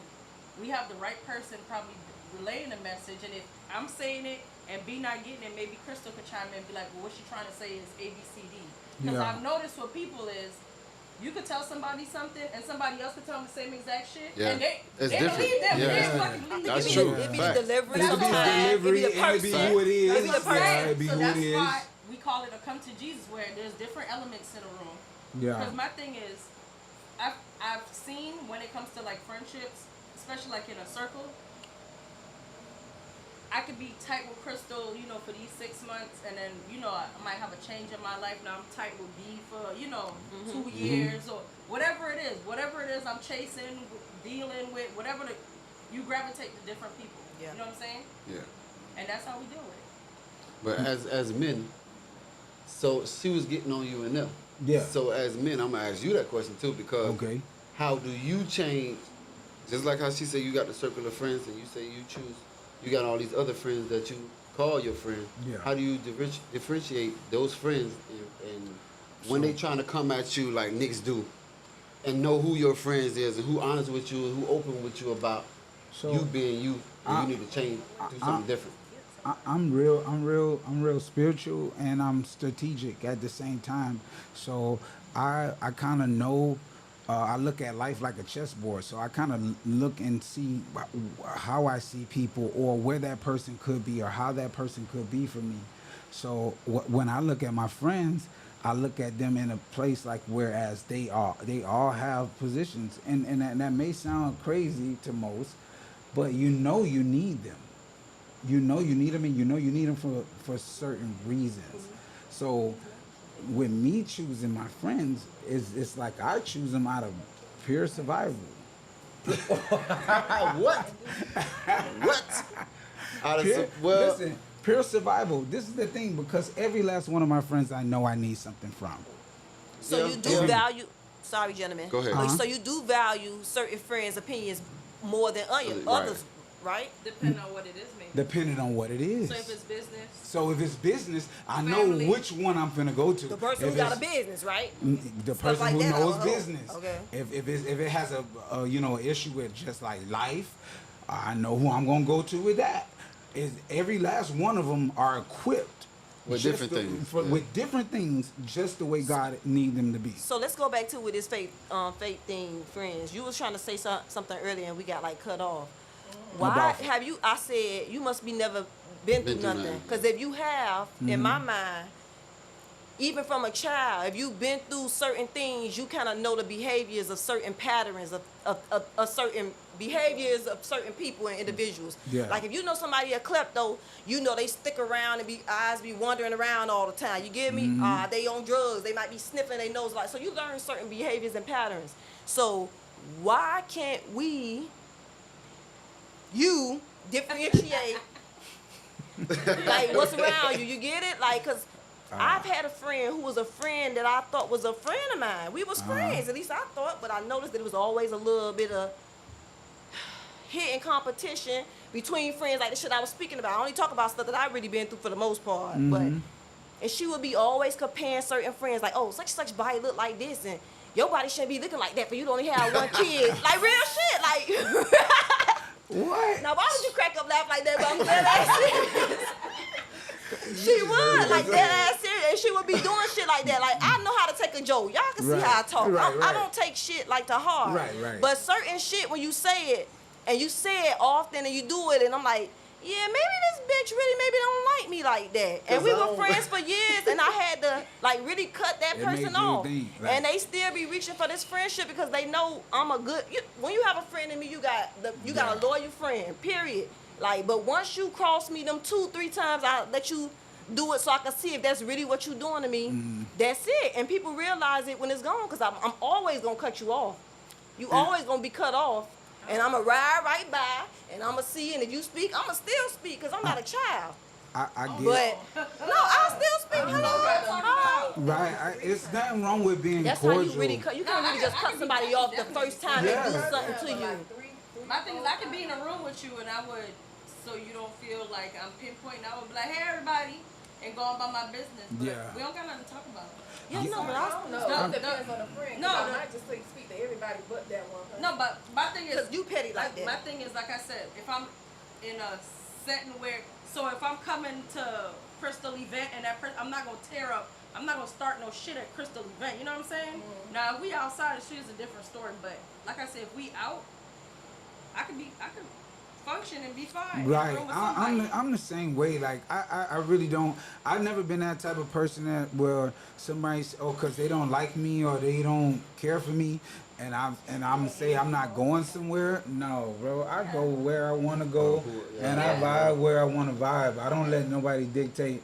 We have the right person probably relaying the message, and if I'm saying it and B not getting it, maybe Crystal could chime in and be like, well, what she trying to say is A, B, C, D. Because I've noticed what people is, you could tell somebody something and somebody else could tell them the same exact shit, and they believe them. That's true. It be the delivery It sometimes. It be the it be person. who it is. It be the person. It be So who it that's is. why we call it a come to Jesus, where there's different elements in a room. Yeah. Because my thing is, I've seen when it comes to like friendships, especially like in a circle, I could be tight with Crystal, for these 6 months, and then, I might have a change in my life. Now I'm tight with B for, 2 years or whatever it is. Whatever it is I'm chasing, dealing with, you gravitate to different people. Yeah. You know what I'm saying? Yeah. And that's how we deal with it. But as men, so she was getting on you and them. Yeah. So as men, I'm gonna ask you that question too, because how do you change? Just like how she said you got the circle of friends, and you say you got all these other friends that you call your friends. Yeah. How do you differentiate those friends and when they trying to come at you like niggas do, and know who your friends is and who honest with you and who open with you about you being you, and you need to change, do something different. I'm real spiritual, and I'm strategic at the same time. So I kind of know. I look at life like a chessboard, so I kind of look and see how I see people, or where that person could be, or how that person could be for me. So when I look at my friends, I look at them in a place like whereas they all have positions, and that may sound crazy to most, but you need them. you know you need them, and you know you need them for certain reasons. So with me choosing my friends, is it's like I choose them out of pure survival. What? What? Out of Pure, well, listen, pure survival. This is the thing, because every last one of my friends I know I need something from. So Yeah. you do Yeah. value. Sorry, gentlemen. Go ahead. So you do value certain friends' opinions more than Right. others, right? Depending on what it is, maybe. Depending on what it is. So if it's business, So if it's business, I know Family. which one I'm finna go to. The person If who got a it's- business, right? The Stuff person like who that, knows oh, business. okay. If it has a you know issue with just like life, I know who I'm gonna go to with that. Is every last one of them are equipped With just different things, for, yeah. with different things, just the way God need them to be. So let's go back to with this faith thing, friends. You was trying to say something earlier and we got like cut off. Why About- have you? I said you must be never been through nothing. Because if you have, in my mind, even from a child, if you've been through certain things, you kind of know the behaviors of certain patterns of certain behaviors of certain people and individuals. Yeah. Like if you know somebody a klepto, you know they stick around and eyes be wandering around all the time. You get me? They on drugs. They might be sniffing their nose. Like, so you learn certain behaviors and patterns. So why can't you differentiate like what's around you? You get it? Like, cause I've had a friend who was a friend that I thought was a friend of mine. We was friends, at least I thought, but I noticed that it was always a little bit of hitting competition between friends, like the shit I was speaking about. I only talk about stuff that I've really been through for the most part. But and she would be always comparing certain friends, like, oh, such and such body look like this, and your body shouldn't be looking like that for you to only have one kid. Like real shit. Like What? now why would you crack up laugh like that? But I'm dead ass serious. She would, like dead ass serious, and she would be doing shit like that. Like I know how to take a joke. Y'all can see Right. how I talk. Right, I right. don't take shit like to heart. Right. But certain shit when you say it, and you say it often, and you do it, and I'm like, yeah, maybe this bitch really maybe don't like me like that. And we were friends for years, and I had to like really cut that It person made you off. think, like- And they still be reaching for this friendship because they know I'm a good. When you have a friend in me, you got a loyal friend. Period. Like, but once you cross me them 2-3 times, I let you do it so I can see if that's really what you doing to me. That's it. And people realize it when it's gone because I'm always gonna cut you off. You always gonna be cut off. And I'm going to ride right by, and I'm going to see, and if you speak, I'm going to still speak, because I'm not a child. I get But, no, I'll still speak. Hello. right. It's nothing wrong with being That's cordial. how you really cut. You can't really just cut somebody off the first time they do something to you. my thing is I could be in a room with you and I would, so you don't feel like I'm pinpointing, I would be like, hey everybody, and go on about my business. But Yeah. we don't got nothing to talk about. Yeah, no, but I don't know. No, It depends on the friend. no, I no. might just speak to everybody but that one person. No, but my thing is, because you petty like my that. thing is, like I said, if I'm in a setting where, so if I'm coming to Crystal event and that person, I'm not gonna tear up, I'm not gonna start no shit at Crystal event. You know what I'm saying? Now if we outside, the shit is a different story. But like I said, if we out, I could function and be fine. in a Right. room with I'm somebody. the same way. Like I really don't. I've never been that type of person that where somebody's because they don't like me or they don't care for me, and I'm gonna say I'm not going somewhere. No, bro. I go where I want to go, and I vibe where I want to vibe. I don't let nobody dictate.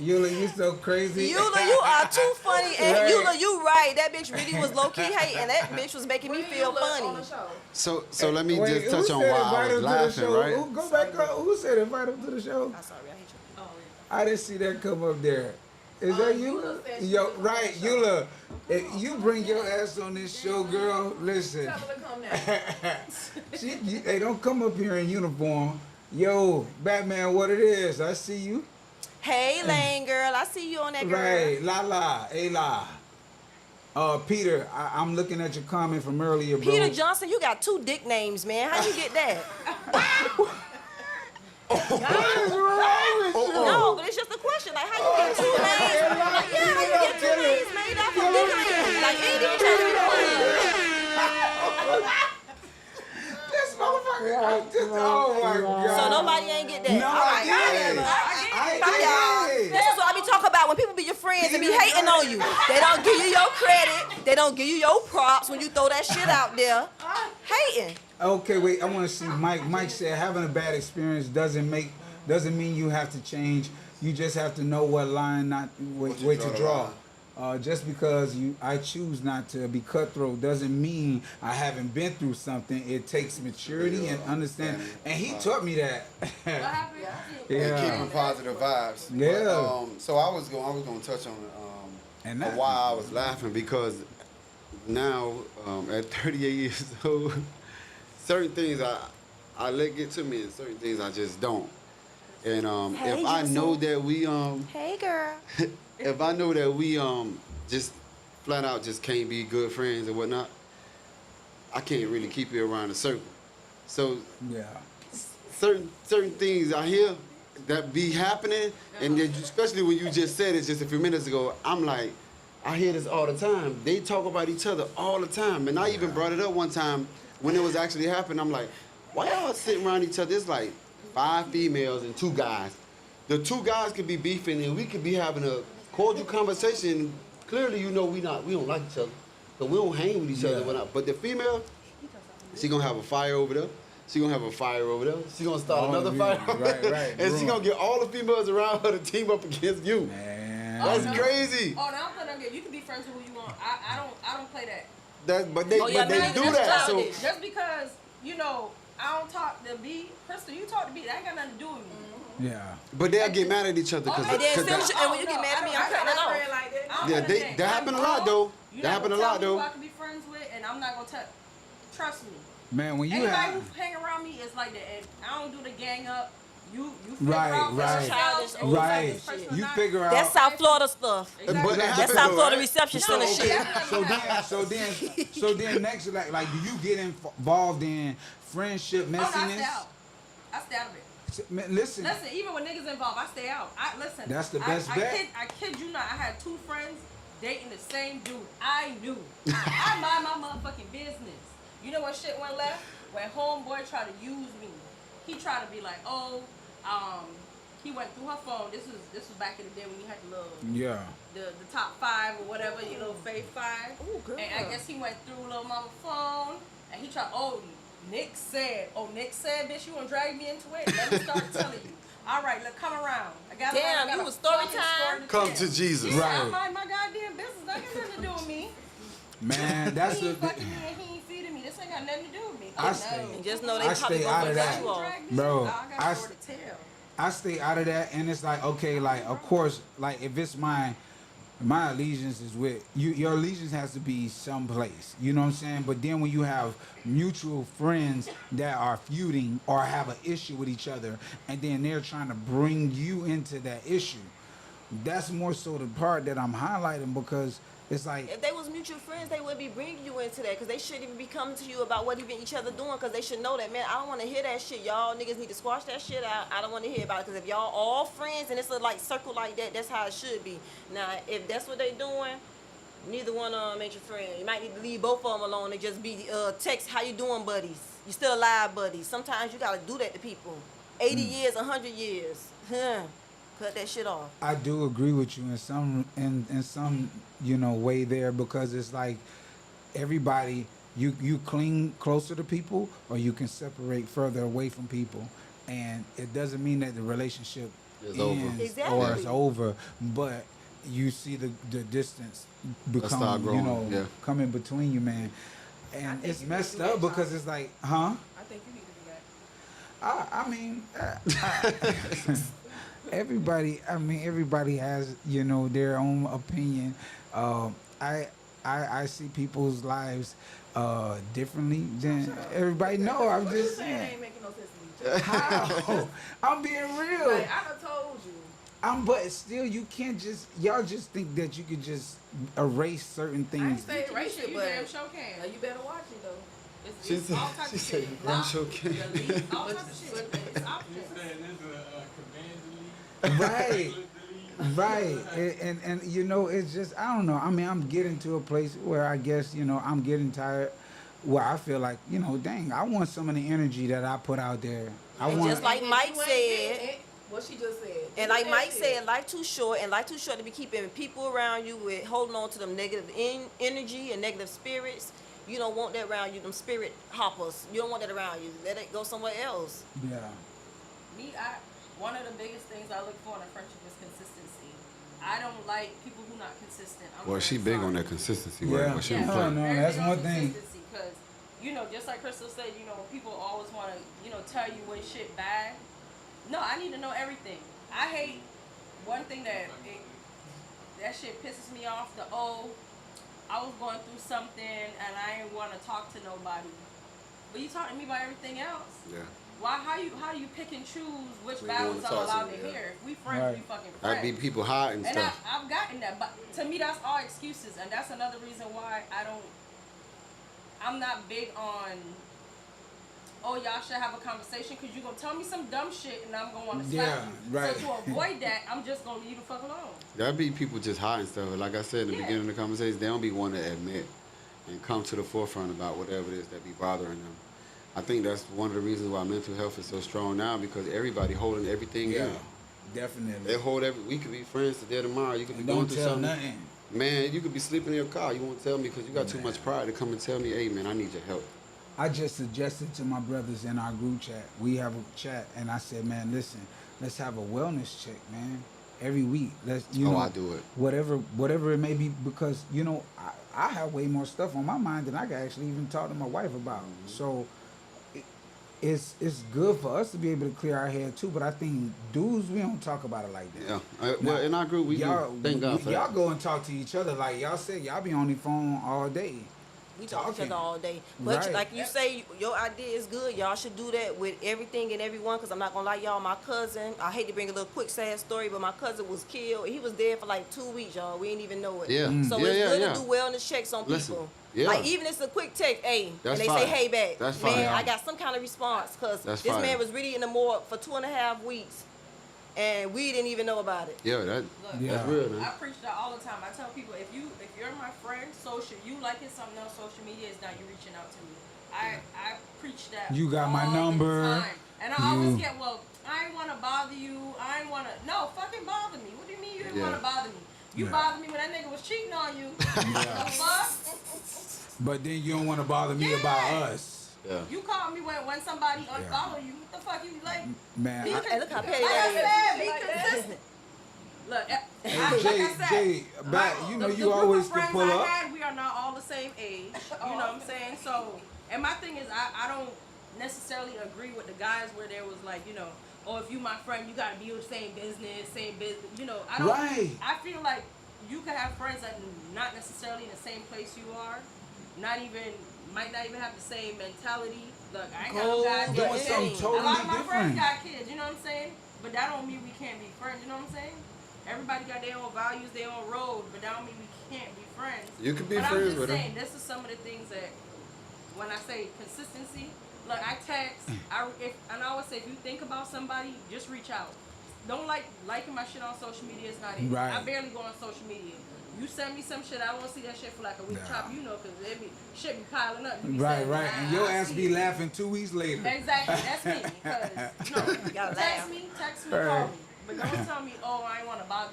Eula, you so crazy. Eula, you are too funny. And Right. Eula, you right. That bitch really was low-key hating. That bitch was making me feel On funny. the show. So let me Wait, just touch who on said why invite I him was to the laughing, show? right? Who, go back up. Who said invite him to the show? I'm sorry, I hate you. Oh, I didn't see that come up there. Is that Eula? Eula said she Yo, was on right, the show. Eula. If you bring your ass on this show, girl, listen. Tell her to come now. They don't come up here in uniform. Yo, Batman, what it is? I see you. Hey, Lane girl, I see you on that girl. Right, la, hey la. Peter, I'm looking at your comment from earlier, bro. Peter Johnson, you got 2 dick names, man. How you get that? What is wrong with you? No, but it's just a question. Like, how you get 2 names? Like, yeah, how you get 2 names made up from dick names? Like, ain't even trying to be funny. This motherfucker, oh my God. So nobody ain't get that. No, All right, Bye, y'all. I did. This is what I be talking about when people be your friends and be hating on you. They don't give you your credit. They don't give you your props when you throw that shit out there. Hating. Okay, wait. I want to see Mike. Mike said having a bad experience doesn't mean you have to change. You just have to know what line not way to draw. Just because I choose not to be cutthroat doesn't mean I haven't been through something. It takes maturity and understanding. And he taught me that. What happened? And keeping positive vibes. Yeah. But, so I was going to touch on And why I was laughing because now at 38 years old, certain things I let get to me and certain things I just don't. And Hey, if I know that we Hey, girl. if I know that we just flat out just can't be good friends or whatnot, I can't really keep you around the circle. So Yeah. certain things I hear that be happening, and then especially when you just said it just a few minutes ago, I'm like, I hear this all the time. They talk about each other all the time, and I even brought it up one time when it was actually happening. I'm like, why y'all sitting around each other? It's like 5 females and 2 guys. The 2 guys could be beefing, and we could be having a cordial conversation. Clearly, you know we don't like each other, but we don't hang with each other. Whatnot. But the female, she gonna have a fire over there. She gonna have a fire over there. She gonna start another fire over there. Right. And she gonna get all the females around her to team up against you. Man. That's crazy. Oh, no, I'm playing that game. You can be friends with who you want. I don't play that. But they Oh, yeah, do that's that. So childish. Just because, I don't talk to B, Crystal, you talk to B, that ain't got nothing to do with me. Yeah. but they'll get mad at each other because And then and when you get mad at me, I'm cutting it off. Like that. I don't Yeah, play they- game. that I'm happen a lot, grown. though. You That not happen a gonna lot, tell me though. who I can be friends with, and I'm not gonna trust me. Man, when you Anybody have who hang around me is like that. And I don't do the gang up. You figure Right, out for right. yourself if right, this person or you not. figure out. That's South Florida stuff. But it That's happens, South though, Florida right? reception No, center shit. So then next, like, do you get involved in friendship Oh, no, I stay messiness? out. I stay out of it. Man, listen. Listen, even when niggas involved, I stay out. Listen. That's the best bet. I kid you not. I had 2 friends dating the same dude. I knew. I mind my motherfucking business. You know when shit went left? When homeboy tried to use me. He tried to be like, he went through her phone. This was back in the day when you had the little the top 5 or whatever, fave 5. Ooh, girl. And I guess he went through little mama's phone and he tried. Nick said, bitch, you gonna drag me into it? Let me start telling you. All right, look, come around. I got Damn, you was story time? Come to Jesus. Yeah, Right. I mind my goddamn business. That got nothing to do with me. Man, that's He ain't the. fucking me and he ain't feeding me. This ain't got nothing to do with me. I Oh, stay- no. And just know they I probably stay gonna out of put that. you off. Drag me? Bro, Oh, I got a story to tell. I stay out of that, and it's like, okay, like, of course, like, if it's my allegiance is with you, your allegiance has to be someplace, you know what I'm saying? But then when you have mutual friends that are feuding or have an issue with each other, and then they're trying to bring you into that issue, that's more so the part that I'm highlighting, because it's like, If they was mutual friends, they would be bringing you into that because they shouldn't even be coming to you about what even each other doing because they should know that, man, I don't want to hear that shit. Y'all niggas need to squash that shit out. I don't want to hear about it because if y'all all friends and it's a like circle like that, that's how it should be. Now, if that's what they doing, neither one of them ain't your friend. You might need to leave both of them alone and just be text, how you doing, buddies? You still alive, buddies? Sometimes you got to do that to people. 80 years, 100 years. Cut that shit off. I do agree with you in some way there, because it's like everybody, you cling closer to people or you can separate further away from people, and it doesn't mean that the relationship It's over. ends Exactly. or it's over, but you see the distance start become growing, yeah. come in between you, man, and think it's you messed need to do up that, because Sean. it's like, I think you need to do that. I mean, everybody has, their own opinion. I see people's lives differently than everybody. No, I'm What you just saying saying. ain't making no sense to me. How? I'm being real. Like, I done told you. But still, you can't y'all just think that you could just erase certain I ain't things. say erase it, You but damn sure can. you better watch it though. It's, She it's said- all types she of said shit. you damn Block, sure can. delete, all types of shit. It's options. Right. Right, and it's just, I don't know. I mean, I'm getting to a place where I guess I'm getting tired. Where I feel like dang, I want some of the energy that I put out there. I And want. just like If Mike you ain't said, getting it, What she just said. And Do like that Mike shit. said, life too short, and life too short to be keeping people around you with holding on to them negative energy and negative spirits. You don't want that around you, them spirit hoppers. You don't want that around you. Let it go somewhere else. Yeah. One of the biggest things I look for in a friendship is consistency. I don't like people who not consistent. Well, she big on that consistency, right? Yeah. Well, she Yeah. don't play. No, that's one thing. Because, just like Crystal said, people always want to, tell you when shit bad. No, I need to know everything. I hate one thing that shit pisses me off. I was going through something and I didn't want to talk to nobody. But you talk to me about everything else. Yeah. Why? How do you pick and choose which We battles wanna I'm talk allowed to to you, hear? If we friends, Right. we fucking friends. I'd be people hot and And stuff. I've gotten that, but to me that's all excuses, and that's another reason why I'm not big on, y'all should have a conversation, because you're going to tell me some dumb shit and I'm going to want to slap Yeah, you. right. So to avoid that, I'm just going to leave the fuck alone. That'd be people just hot and stuff. Like I said in the Yeah. beginning of the conversation, they don't be one to admit and come to the forefront about whatever it is that be bothering them. I think that's one of the reasons why mental health is so strong now, because everybody holding everything Yeah. in. Definitely. They hold we could be friends today, tomorrow. You could be And going don't through tell something. nothing. Man, you could be sleeping in your car. You won't tell me because you got too much pride to come and tell me, hey, man, I need your help. I just suggested to my brothers in our group chat. We have a chat, and I said, man, listen, let's have a wellness check, man. Every week, I do it. whatever it may be, because I have way more stuff on my mind than I can actually even talk to my wife about. Mm-hmm. So it's good for us to be able to clear our head too. But I think dudes, we don't talk about it like that. Yeah. Well, in our group, we do. Thank God for y'all that. go and talk to each other like y'all said. Y'all be on the phone all day. We talk to each Talking. other all day. But Right. like you say, your idea is good. Y'all should do that with everything and everyone, because I'm not going to lie, y'all, my cousin, I hate to bring a little quick sad story, but my cousin was killed. He was dead for like 2 weeks, y'all. We ain't even know it. Yeah. So Yeah, it's yeah, good yeah. to do wellness checks on Listen, people. yeah. Like even if it's a quick text, hey, That's and they fire. say, hey back. That's man, fire. I got some kind of response, because That's this fire. man was really in the morgue for 2.5 weeks, and we didn't even know about it. Yeah, Look, that's real, man. I preach that all the time. I tell people, if you're my friend, you liking something else, social media is not you reaching out to me. I preach that. You got my all the number. time. And I always get, I ain't want to bother you. I ain't want to. No, fucking bother me. What do you mean you didn't want to bother me? You bothered me when that nigga was cheating on you. The fuck? But then you don't want to bother me about us. Yeah. You called me when somebody unfollow you. What the fuck you like? Man, Hey, look how petty Like I that said, be consistent. Look, like Jay, I said, Jay, back, you know the you group always of can friends pull I up. had, we are not all the same age. You know what I'm saying? So, and my thing is, I don't necessarily agree with the guys where there was like, if you my friend, you gotta be with same business. I don't. Right. I feel like you can have friends that not necessarily in the same place you are, might not even have the same mentality. Look, I ain't got no guys Doing with something kids. totally A lot of my friends different. got kids, you know what I'm saying? But that don't mean we can't be friends, you know what I'm saying? Everybody got their own values, their own road, but that don't mean we can't be friends. You can be but friends I'm just with them. saying, this is some of the things that, when I say consistency, look, I text, and I always say, if you think about somebody, just reach out. Don't liking my shit on social media is not it. Right. I barely go on social media. You send me some shit, I won't see that shit for like a week. Nah. Chop, because shit be piling up. You be Right, saying, right. And your I ass see be it. laughing 2 weeks later. Exactly, that's me. Because Gotta text laugh. me, Right. call me, but don't tell me, I ain't want to bother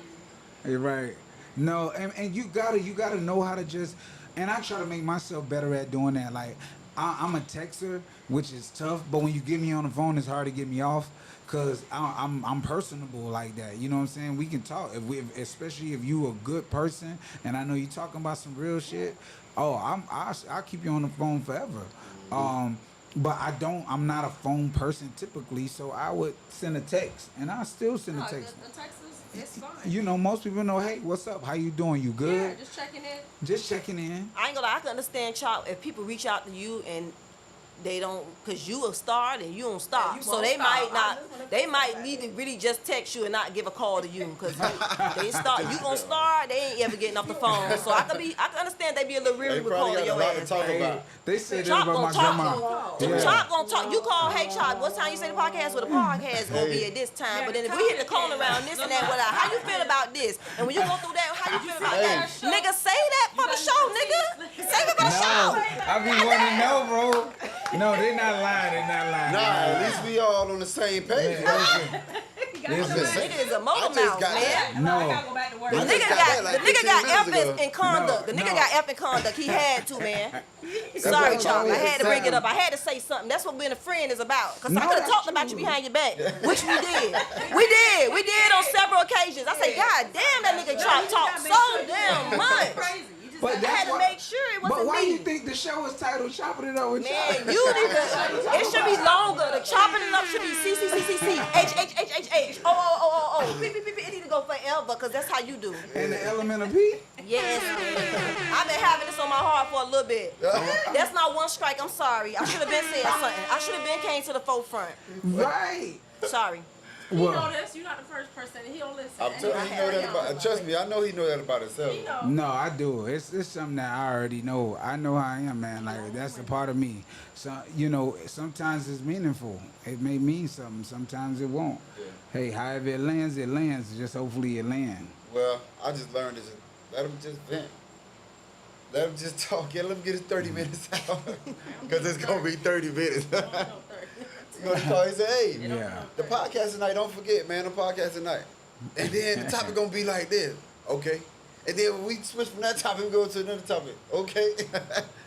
you. You're right. No, and you gotta know how to just, and I try to make myself better at doing that. Like I'm a texter, which is tough, but when you get me on the phone, it's hard to get me off, cause I'm personable like that. You know what I'm saying? We can talk, especially if you a good person, and I know you talking about some real shit. I'll keep you on the phone forever. But I'm not a phone person typically, so I would send a text, and I still send a No, text. the text is fine. You know, most people know, hey, what's up? How you doing? You good? Yeah, just checking in. Just checking in. I ain't gonna lie, I can understand, Chop, if people reach out to you and they don't, because you a star and you don't stop. you so won't they stop. might I not, just wanna they say might that. need to really just text you and not give a call to you, because they start, you gonna start, they ain't ever getting off the phone. So I can understand they be a little weary with calling your ass. They said that Chop about my gonna talk. grandma. Chop gonna talk. You call, hey Chop, what time you say the podcast? Well, the podcast gonna be at this time. But then if we hit the corner around this and that, what? How you feel about this? And when you go through that, how you feel about that? Nigga, say that for the show, nigga. Save it for the No, show. I be wanting to know, bro. No, they not lying. They not lying. Nah, at least we all on the same page. Man, listen, Listen. Nigga is a motor just mouth, got man. that. No. I gotta go back to work. The I nigga just got, got that like the nigga 15 got minutes F ago. in conduct. The No, nigga no. got F in conduct. He had to, man. Sorry, what I Chop. I always had to bring say. it up. I had to say something. That's what being a friend is about. Because No, I could have that's talked about you true. behind your back, which we did. We did on several occasions. I say, God damn, that nigga Chop talk so damn much. Crazy. You just But I that's had to what- make sure it wasn't But why me. you think the show is titled "Chopping It Up with Man, Chop"? you need to. It should be longer. The chopping it up should be C C C C C H H H H H O O O O O P P P P. It need to go forever because that's how you do. And the element of P. Yes, man. I've been having this on my heart for a little bit. That's not one strike. I'm sorry. I should have been saying something. I should have been came to the forefront. Right. Sorry. He know Well, this. You're not the first person. He don't listen. I'm telling you, he know that about. Trust me, I know he know that about himself. He know. no, I do. It's something that I already know. I know how I am, man. Like that's a part of me. So sometimes it's meaningful. It may mean something. Sometimes it won't. Hey, however it lands, it lands. Just hopefully it lands. Well, I just learned to just let him just vent. Let him just talk. Yeah, let him get his 30 minutes out. Because it's going to be 30 minutes. He's going to call and say, hey, Yeah. the podcast tonight, don't forget, man, the podcast tonight. And then the topic going to be like this. Okay. And then when we switch from that topic, we go to another topic. Okay.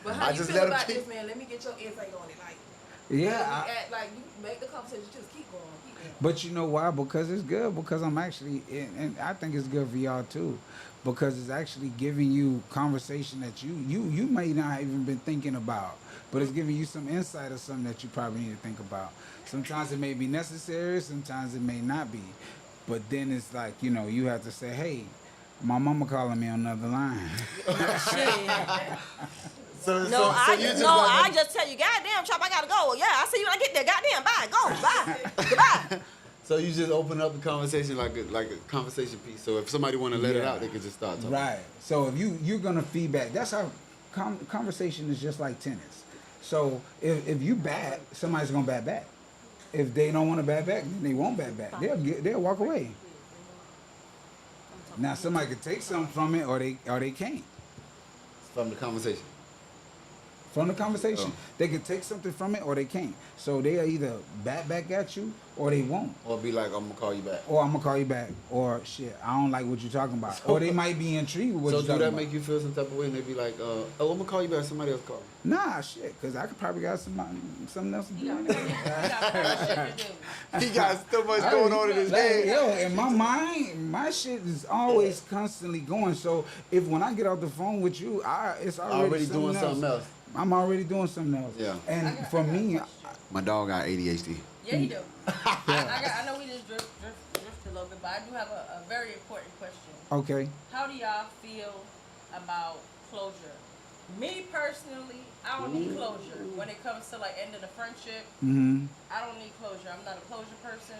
But how I you just feel let him about keep. this, man? Let me get your insight on it. Like, Yeah. you act like you make the conversation, just keep going, keep going. But you know why? Because it's good. Because I'm actually, and I think it's good for y'all too, because it's actually giving you conversation that you may not even been thinking about, but it's giving you some insight or something that you probably need to think about. Sometimes it may be necessary, sometimes it may not be, but then it's like you have to say, hey, my mama calling me on another line. So I just tell you, goddamn, Chop, I gotta go. Yeah, I see you when I get there. Goddamn, bye, go, bye, goodbye. So you just open up the conversation like a conversation piece. So if somebody want to let it Yeah. out, they can just start talking. Right. So if you're gonna feedback, that's how conversation is just like tennis. So if you bat, somebody's gonna bat back. If they don't want to bat back, then they won't bat back. They'll walk away. Now somebody could take something from it, or they can't. From the conversation. From the conversation, Oh. they can take something from it, or they can't. So they'll either bat back at you, or they won't. Or be like, I'm going to call you back. Or I'm gonna call you back, or shit, I don't like what you're talking about. Or they might be intrigued with what So you're do talking that about. make you feel some type of way and they be like, oh, I'm going to call you back, somebody else call me? Nah, shit, because I could probably got something else to do. He got so much going on in his Like, head. yo, in my mind, my shit is always constantly going. So if when I get off the phone with you, it's already Doing something else. I'm already doing something else. Yeah. And for me, My dog got ADHD. Yeah, you do. I know we just drift a little bit, but I do have a very important question. okay. How do y'all feel about closure? Me personally, I don't need closure. When it comes to like ending a friendship, Mm-hmm. I don't need closure. I'm not a closure person.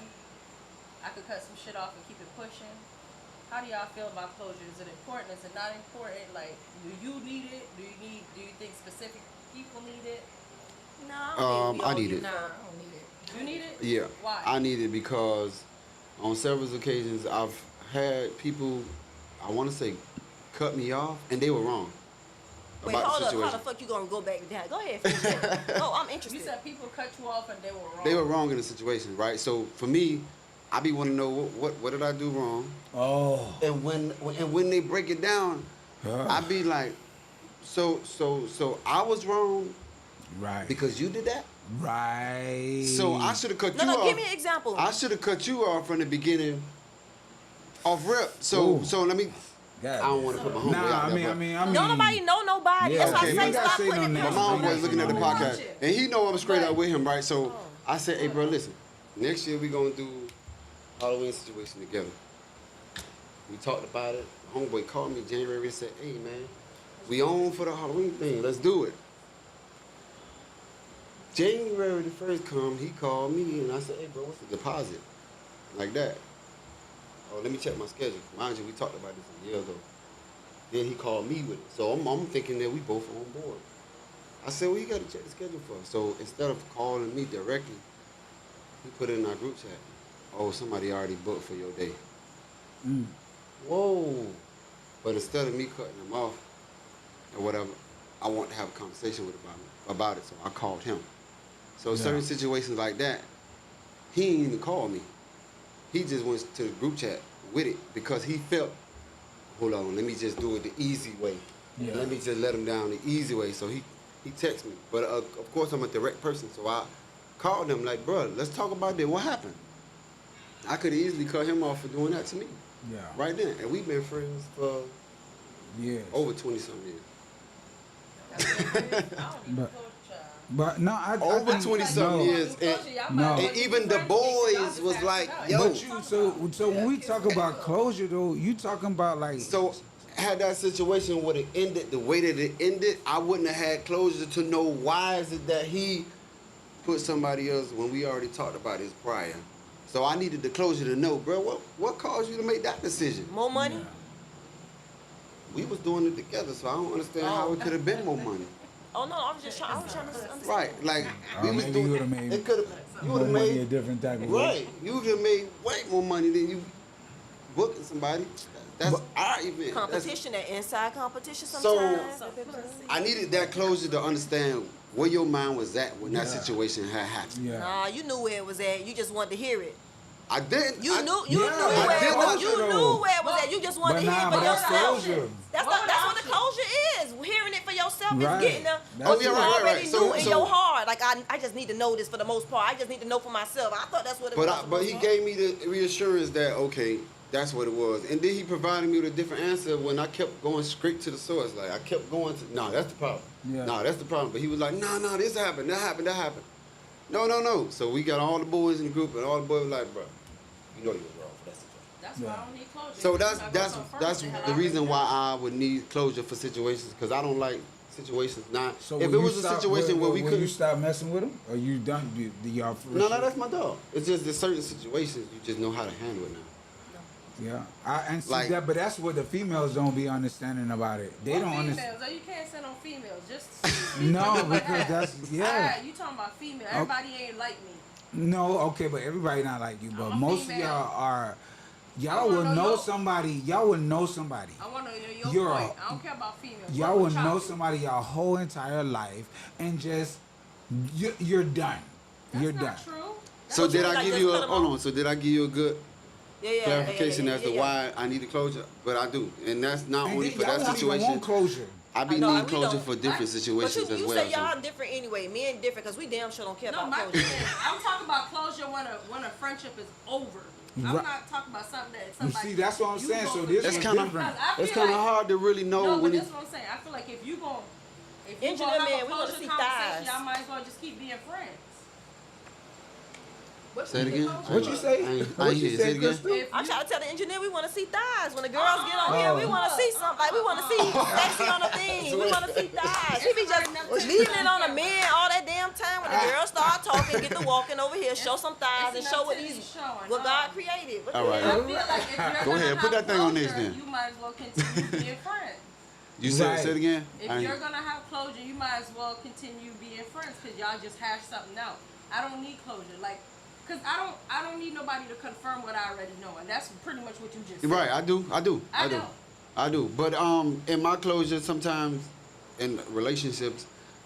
I could cut some shit off and keep it pushing. How do y'all feel about closure? Is it important? Is it not important? Like, do you need it? Do you think specific people need it? No, I need it. Nah, I don't need it. You need it? Yeah. Why? I need it because on several occasions I've had people, I want to say, cut me off, and they were wrong Wait, about hold the up. How situation. the fuck you gonna go back to that? Go ahead, finish that. Oh, I'm interested. You said people cut you off and they were wrong. They were wrong in the situation, right? So for me, I be want to know what did I do wrong, Oh. and when they break it down, I be like, so I was wrong Right. because you did that. Right. So I should have cut you No, off. give me an example. I should have cut you off from the beginning, off rip. So Ooh. let me. God. I don't want to put my homeboy Nah, out I there. mean, Don't nobody know nobody. Yeah, That's okay, why you I say gotta stop say putting no it names. My past homeboy's looking at the Right. podcast, and he know I'm straight up with him, right? So Oh. I said, hey, bro, listen. Next year we gonna do Halloween situation together. We talked about it. Homeboy called me January and said, hey, man, we on for the Halloween thing. Let's do it. January the 1st come, he called me, and I said, hey, bro, what's the deposit? Like that. Oh, let me check my schedule. Mind you, we talked about this a year ago. Then he called me with it. So I'm thinking that we both on board. I said, well, you got to check the schedule for us. So instead of calling me directly, he put it in our group chat. Oh, somebody already booked for your day. Mm. Whoa. But instead of me cutting him off or whatever, I want to have a conversation with him about it. So I called him. So certain situations like that, he didn't even call me. He just went to the group chat with it because he felt, hold on, let me just do it the easy way. Yeah. Let me just let him down the easy way. So he texted me. But of course, I'm a direct person. So I called him like, bro, let's talk about that. What happened? I could have easily cut him off for doing that to me. Yeah. Right then. And we've been friends for over 20-something years. But no, I over think, 20-something years. And even the boys was like, yo. But you, so when we talk about closure, though, you talking about like. So had that situation would have ended the way that it ended, I wouldn't have had closure to know why is it that he put somebody else when we already talked about this prior. So I needed the closure to know, bro, what caused you to make that decision? More money? Yeah. We was doing it together, so I don't understand how it could have been more money. Oh no, I was trying to understand. Right, like we was maybe doing. you would have made. It could have. You would have money made a different type of way. right. You would have made way more money than you booking somebody. That's our event. Competition, that inside competition So sometimes. I needed that closure to understand where your mind was at when that situation had happened. Yeah. Nah, you knew where it was at. You just wanted to hear it. I didn't. You knew I where did it was. want You to knew know. where it was at. You just wanted to But hear nah, it for but that's yourself. closure. That's what the closure is. Hearing it for yourself Right. is getting the. That's Oh, you right, already right. knew So- in so- your heart. Like I just need to know this for the most part. I just need to know for myself. I thought that's what it was. But he gave me the reassurance that okay, that's what it was, and then he provided me with a different answer when I kept going straight to the source. Like I kept going to, no, that's the problem. Yeah. No, that's the problem. But he was like, no, this happened, that happened, that happened. No. So we got all the boys in the group, and all the boys were like, bro, you know you was wrong for that situation. That's why I don't need closure. So You not gonna that's confirm the hell reason already why know. I would need closure for situations because I don't like situations. Not So if will it you was a stop- situation where we will couldn't. you stop messing with him? Or you done? Do y'all? No, that's my dog. It's just there's certain situations you just know how to handle it now. Yeah, and see Like- that, but that's what the females don't be understanding about it. They What don't females? understand. Oh, you can't send on females. Just No, because that's yeah. Alright, you talking about female. Everybody ain't like me. No, okay, but everybody not like you. But I'm a most of female. y'all are. Y'all wanna will know know your- somebody. Y'all will know somebody. I want to know your You're point. a- I don't care about females. Y'all What will with know Choppin? somebody your whole entire life, and just you're done. That's You're not done. true. So What you did mean, I like give just you cut a 'em hold off? on? So did I give you a good Yeah, clarification as to yeah. why I needed closure? But I do, and that's not And only then for y'all that don't even situation. want closure. I be know, needing we closure don't. for different situations But you as well. say so- y'all different anyway. Men different because we damn sure don't care No, about my closure. thing is, I'm talking about closure when a friendship is over. I'm Right. not talking about something that You somebody. see, that's what I'm you saying. go So to this It's is jail. kind of different. Because I it's feel kind of like- hard to really know No, but when that's it. what I'm saying. I feel like if you have Engineer man, a we wanna closure see conversation, thighs. y'all might as well just keep being friends. Say it again. What you say? What you Say say, it again. Crystal? If I you- try to tell the engineer we want to see thighs. When the girls get on here, we want to see something. Like we want to see sexy on the thing. We want to see thighs. He be just leaving it on a man all that damn time. When the girls start talking, get the walking over here, show some thighs, and It's show what enough these titties showing, what huh? God created. What All the right. I hell? feel like if you're Go gonna ahead, put have that thing on closure, next then. You might as well continue being friends. You said Right. say it again. If you're gonna have closure, you might as well continue being friends because y'all just hash something out. I don't need closure, like, cause I don't need nobody to confirm what I already know, and that's pretty much what you just said. Right, I do. know. I do. But in my closure, sometimes in relationships,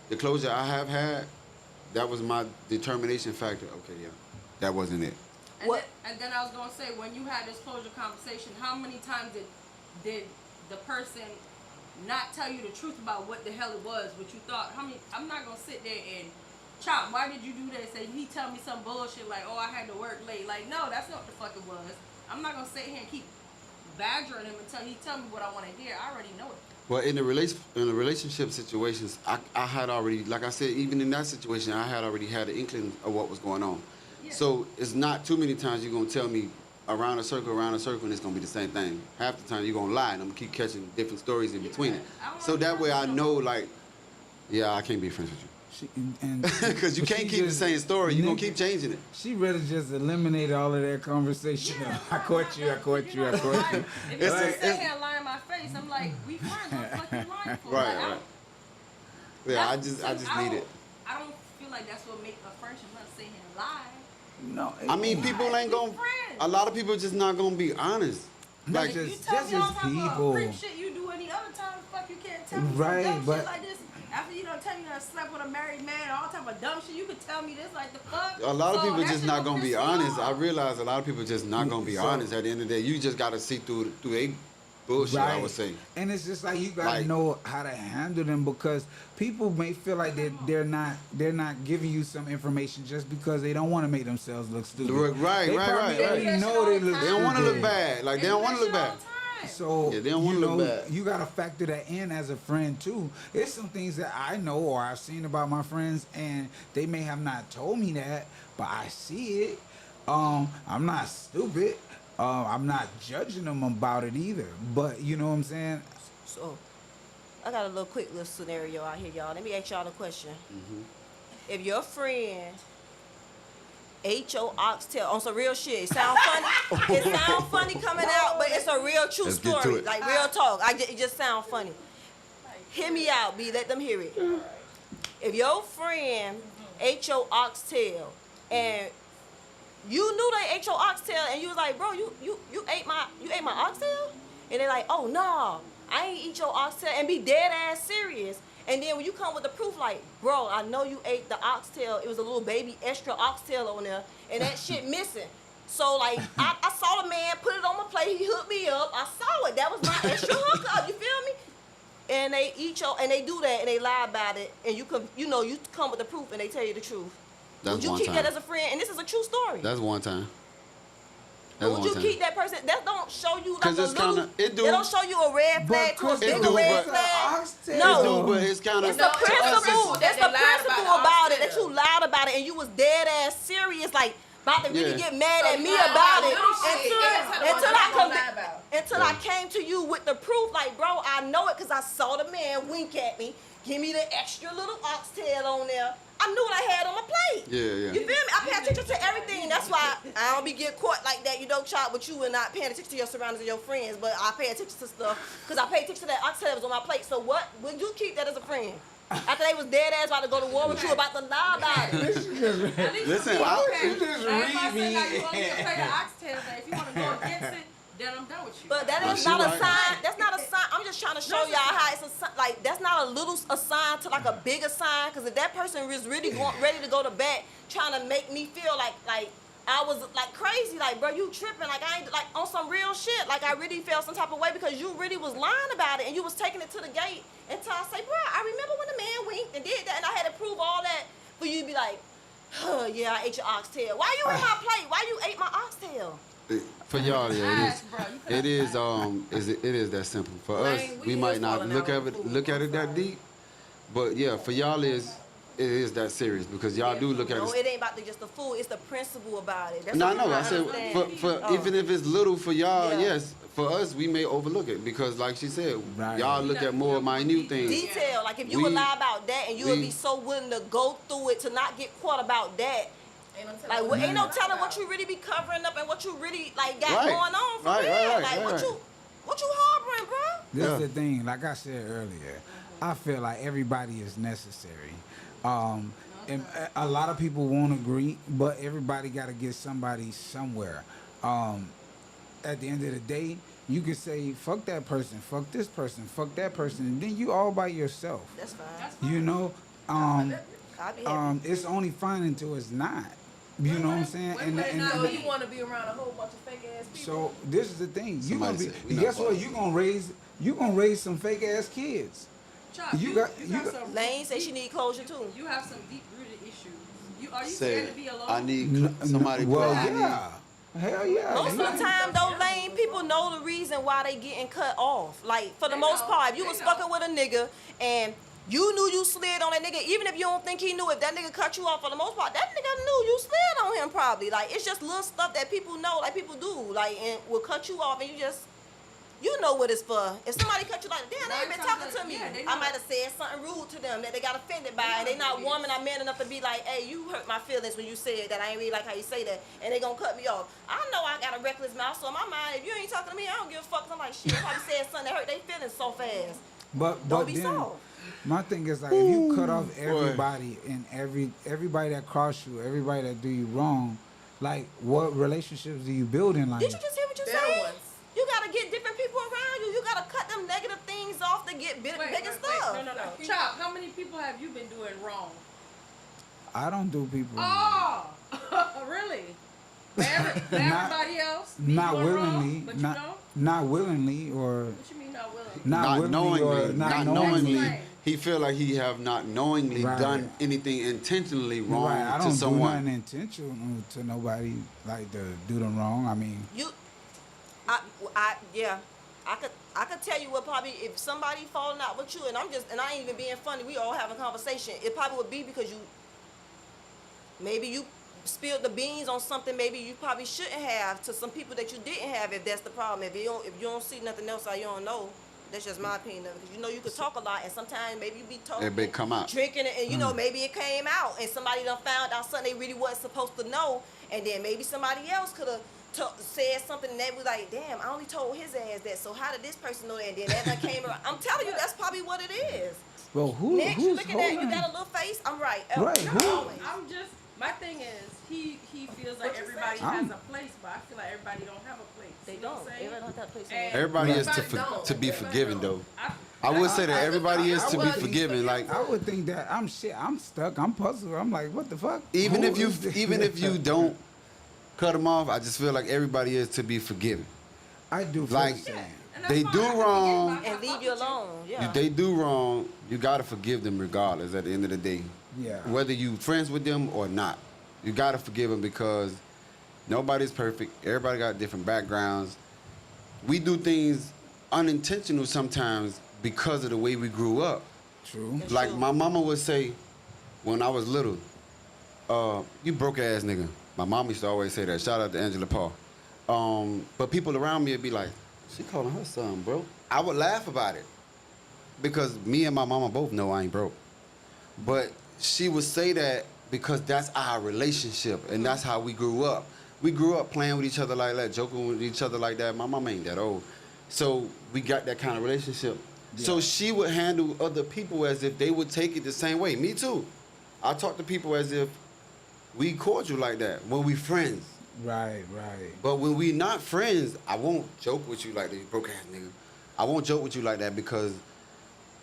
the closure I have had, that was my determination factor. Okay, yeah, that wasn't it. And then I was gonna say, when you had this closure conversation, how many times did the person not tell you the truth about what the hell it was, what you thought? How many? I'm not gonna sit there and Chop, why did you do that? Say he tell me some bullshit like, oh, I had to work late. Like, no, that's not what the fuck it was. I'm not gonna sit here and keep badgering him until he tell me what I want to hear. I already know it. Well, in the relationship situations, I had already, like I said, even in that situation, I had already had an inkling of what was going on. Yeah. So it's not too many times you're gonna tell me around a circle, and it's gonna be the same thing. Half the time you're gonna lie, and I'm gonna keep catching different stories in between it. I don't So wanna that be way I friends with know, you. like, yeah, I can't be friends with you. Because you but can't she keep the just- same story. You're gonna nigga, keep changing it. She rather just eliminate all of that conversation. I caught you. If you Like, just sit here and lie in my face, I'm like, we friends. What the fuck you lying for? Right, Like, I right. don't- Yeah, I that's- just need it. I don't feel like that's what make a friendship. Not sit here and lie. no, I mean, people ain't gonna. A lot of people just not gonna be honest. Like, just- You tell me all just type people. of creep shit you do any other time. Fuck, you can't tell me Right, some dumb but- shit like this. After you don't tell me you done slept with a married man and all type of dumb shit, you could tell me this like the fuck. A lot of So people that just shit not gonna gonna be piss me honest. I off. realize a lot of people just not gonna be So- honest at the end of the day. You just gotta see through a bullshit, I would say. And it's just like you gotta Like- know how to handle them because people may feel like they're not giving you some information just because they don't want to make themselves look stupid. Right, They right, probably right, already right. know they look They don't want to stupid. look bad. Like they don't want to look bad. So Yeah, they don't wanna you look know, bad. you gotta factor that in as a friend too. It's some things that I know or I've seen about my friends, and they may have not told me that, but I see it. I'm not stupid. I'm not judging them about it either. But you know what I'm saying? So, I got a quick little scenario out here, y'all. Let me ask y'all a question. Mm-hmm. If your friend ate your oxtail on some real shit, it sound funny. It sound funny coming out, but it's a real true Let's get to story. it. Like real talk. It just sound funny. Hear me out, B. Let them hear it. If your friend ate your oxtail and you knew they ate your oxtail and you was like, bro, you ate my oxtail? And they're like, oh no, I ain't eat your oxtail, and be dead ass serious. And then when you come with the proof, like, bro, I know you ate the oxtail. It was a little baby extra oxtail on there, and that shit missing. So like, I saw the man put it on my plate. He hooked me up. I saw it. That was my extra hookup. You feel me? And they they do that, and they lie about it, and you come with the proof, and they tell you the truth. That's Would you one keep time. that as a friend? And this is a true story. That's one time. But That's would one you time. keep that person? That don't show you like 'Cause a it's little. kinda- it do. don't show you a red flag to a Chris, bigger do, red but- flag. Oxtail. No. It do, but it's kind of. It's the principle. that That's they the lied about principle the about it. That oxtail. you lied about it and you was dead ass serious, like about to really Yeah. get mad So at you me lied about about it little shit. until Yeah, tell them what until I'm I gonna come lie about. until I came to you with the proof. Like, bro, I know it because I saw the man wink at me, give me the extra little oxtail on there. I knew what I had on my plate. Yeah, yeah. You feel me? I pay attention to everything, and that's why I don't be get caught like that. You don't chop with you and not paying attention to your surroundings and your friends. But I pay attention to stuff because I pay attention to that oxtail that was on my plate. So what? Would you keep that as a friend? After they was dead ass about to go to war with you about to lie about it. Listen, You Like, just if I read say me. like you only can play the oxtail, like, if you want to go against it, then I'm done with you. But that Nah, is she not a right. sign. That's not a sign. I'm just trying to show That's a y'all how sign. it's a sign. Like, that's not a sign to like a bigger sign. Because if that person was really ready to go to bat, trying to make me feel like I was like crazy, like, bro, you tripping, like I ain't like on some real shit. Like I really felt some type of way because you really was lying about it and you was taking it to the gate until I say, bro, I remember when the man winked and did that, and I had to prove all that for you to be like, yeah, I ate your oxtail. Why you ate my plate? Why you ate my oxtail? For y'all, yeah, Ass, bro. You could it is that simple. For us, Lane, we we might is not falling look out at on it food, look at I'm it that sorry. deep, but yeah, for y'all it is that serious because y'all do look at No, it. it ain't about just the food. It's the principle about it. That's No, what no, people I said understand. for Oh. even if it's little for y'all, Yeah. yes. For us, we may overlook it because, like she said, Right. y'all look at more minute things. Detail. Like if you We- would lie about that and you would we- be so willing to go through it to not get caught about that. Like ain't no telling what you really be covering up and what you really like got Right. going on for Right, real. right, right, like right. what you harboring, bro? This Yeah. is the thing, like I said earlier, I feel like everybody is necessary. And a lot of people won't agree, but everybody got to get somebody somewhere. At the end of the day, you can say, fuck that person, fuck this person, fuck that person, and then you all by yourself. That's fine. You know, I'll be happy. it's only fine until it's not. You know what I'm saying? So you want to be around a whole bunch of fake ass people? so this is the thing. You gonna Somebody be. said, we not Guess what? following. You gonna raise some fake ass kids. Chop, You got- you got- some Lane said deep- she need closure too. You have some deep rooted issues. Are you Say, scared to be alone? I need somebody. Well, I need- yeah. Hell yeah. Most of You- the time, though, Lane, people know the reason why they getting cut off. Like, for the They most know. part, if you They was know. fucking with a nigga and you knew you slid on that nigga, even if you don't think he knew, if that nigga cut you off, for the most part, that nigga knew you slid on him probably. Like, it's just little stuff that people know, like people do, like, and will cut you off, and you know what it's for. If somebody cut you like, damn, they ain't been talking to me. Yeah, they I know. might have said something rude to them that they got offended by, and they not woman or man enough to be like, hey, you hurt my feelings when you said that. I ain't really like how you say that, and they gonna cut me off. I know I got a reckless mouth, so in my mind, if you ain't talking to me, I don't give a fuck. 'Cause I'm like, shit, I probably said something that hurt their feelings so fast. But be then soft. my thing is like if you cut off everybody and everybody that cross you, everybody that do you wrong, like what relationships do you build in life? Did you just hear what you Better said? ones. You gotta get different people around you. You gotta cut them negative things off to get bigger Wait, stuff. no. Chop, how many people have you been doing wrong? I don't do people. Oh, really? Everybody else? Be Not doing willingly. Wrong, but you don't? Not willingly or. What you mean not willingly? Not willingly or not knowingly. He feel like he have not knowingly done anything intentionally wrong I don't to someone. do nothing intentional to nobody like to do them wrong. I mean, I could tell you what probably if somebody falling out with you, and I ain't even being funny. We all having a conversation. It probably would be because maybe you spilled the beans on something maybe you probably shouldn't have to some people that you didn't have. If that's the problem, if you don't see nothing else or you don't know. That's just my opinion of it. Because you could talk a lot, and sometimes maybe you be talking, It may come out. drinking, and maybe it came out, and somebody done found out something they really wasn't supposed to know, and then maybe somebody else could have said something, and they was like, damn, I only told his ass that, so how did this person know that? And then that done came around. I'm telling you, that's probably what it is. well, Nick, you who's looking at, you holding? got a little face? I'm right. Right, No, who? always. I'm just, my thing is, he feels like What you everybody say? has a place, but I feel like everybody don't have a place. They You know don't. what I'm saying? Everybody don't have a place. And Everybody is everybody to be don't. forgiven though. I- I would say that everybody is to be forgiven. Like I would think that I'm stuck. I'm puzzled. I'm like, what the fuck? even Who if you is this? even if you don't cut them off, I just feel like everybody is to be forgiven. I do feel Like the same. and that's they fine. do I can forgive wrong. my- And leave you alone. Yeah. If they do wrong, you gotta forgive them regardless. At the end of the day, Yeah. whether you friends with them or not, you gotta forgive them because nobody's perfect. Everybody got different backgrounds. We do things unintentional sometimes because of the way we grew up. True. That's Like true. my mama would say when I was little, you broke ass nigga. My mom used to always say that. Shout out to Angela Paul. But people around me would be like, she calling her son, bro. I would laugh about it because me and my mama both know I ain't broke. But she would say that because that's our relationship and that's how we grew up. We grew up playing with each other like that, joking with each other like that. My mama ain't that old. So we got that kind of relationship. So she would handle other people as if they would take it the same way. Me too. I talk to people as if we cordial like that when we friends. Right. But when we not friends, I won't joke with you like that, you broke ass nigga. I won't joke with you like that because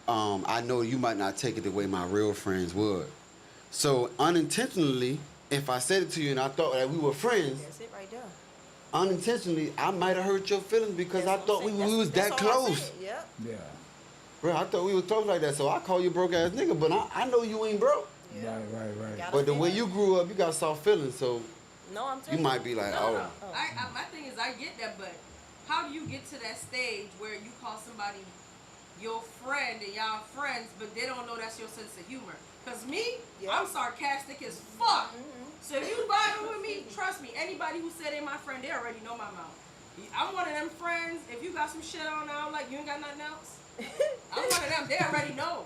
I know you might not take it the way my real friends would. So unintentionally, if I said it to you and I thought that we were friends, That's it right there. unintentionally, I might have hurt your feelings because I thought we was that That's all I'm close. saying. Yep. Yeah. Bro, I thought we was close like that, so I call you broke ass nigga, but I know you ain't broke. Yeah. Right. Gotta But the feel way it. you grew up, you got soft feelings, so No, I'm telling you might be like, No, oh. no. My thing is, I get that, but how do you get to that stage where you call somebody your friend and y'all friends, but they don't know that's your sense of humor? Because me, Yeah. I'm sarcastic as fuck. So if you vibing with me, trust me, anybody who said they my friend, they already know my mouth. I'm one of them friends, if you got some shit on now, like you ain't got nothing else, I'm one of them, they already know.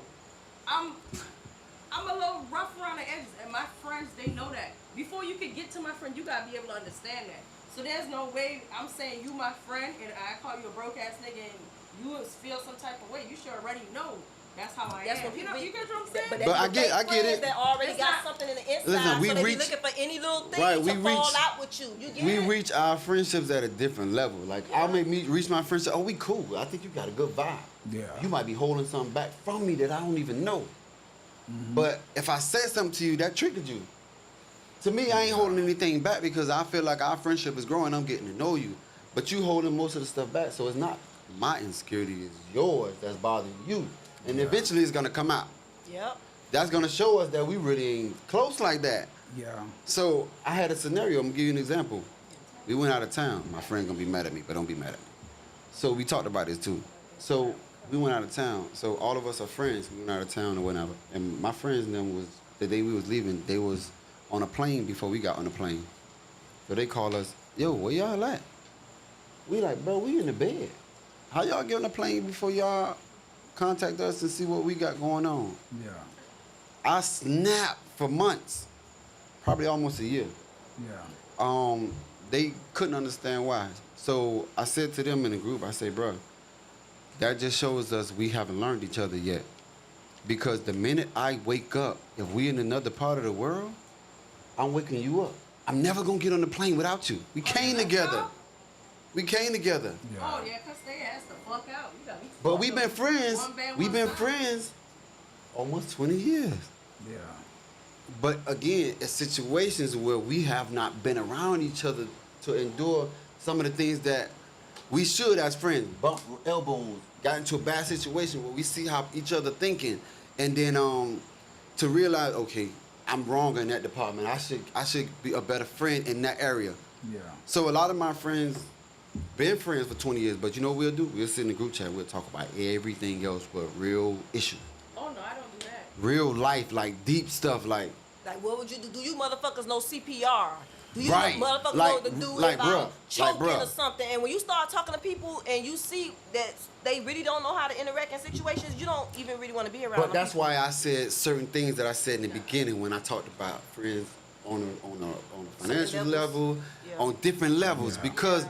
I'm a little rough around the edges, and my friends, they know that. Before you can get to my friend, you gotta be able to understand that. So there's no way I'm saying you my friend, and I call you a broke ass nigga, and you feel some type of way. You should already know. That's how I That's am. what You know, people- you get what I'm saying? But I get it. That already It's got not- something in the inside, Listen, we so they be reach- looking for any little thing Right, to we fall reach- out with you. You get We it? reach our friendships at a different level. Like I may reach my friendship, oh, we cool. I think you got a good vibe. Yeah. You might be holding something back from me that I don't even know. But if I said something to you, that triggered you. To me, I ain't holding anything back because I feel like our friendship is growing. I'm getting to know you. But you holding most of the stuff back, so it's not my insecurity, it's yours that's bothering you. And eventually it's gonna come out. Yep. That's gonna show us that we really ain't close like that. Yeah. So I had a scenario. I'm gonna give you an example. We went out of town. My friend gonna be mad at me, but don't be mad at me. So we talked about this too. So we went out of town. So all of us are friends. We went out of town or whatever. And my friends and them was the day we was leaving. They was on a plane before we got on the plane. So they call us, yo, where y'all at? We like, bro, we in the bed. How y'all get on the plane before y'all contact us and see what we got going on? Yeah. I snapped for months, probably almost a year. Yeah. They couldn't understand why. So I said to them in the group, I say, bro, that just shows us we haven't learned each other yet. Because the minute I wake up, if we in another part of the world, I'm waking you up. I'm never gonna get on the plane without you. We came together. We came together. Oh yeah, cause they asked the fuck out. You got me. But we've been friends. One bed, We've one been style. friends almost 20 years. Yeah. But again, it's situations where we have not been around each other to endure some of the things that we should as friends. Bump elbows, got into a bad situation where we see how each other thinking, and then to realize, okay, I'm wrong in that department. I should be a better friend in that area. Yeah. So a lot of my friends been friends for 20 years, but you know what we'll do? We'll sit in the group chat. We'll talk about everything else but real issues. Oh no, I don't do that. Real life, like deep stuff, like. Like, what would you do? Do you motherfuckers know CPR? Do you Right. motherfuckers Like- know what to do like, if bruh, I'm choking bruh. or something? And when you start talking to people and you see that they really don't know how to interact in situations, you don't even really want to be around But them that's people. why I said certain things that I said in the beginning when I talked about friends on a financial levels. level, Yeah. on different levels, because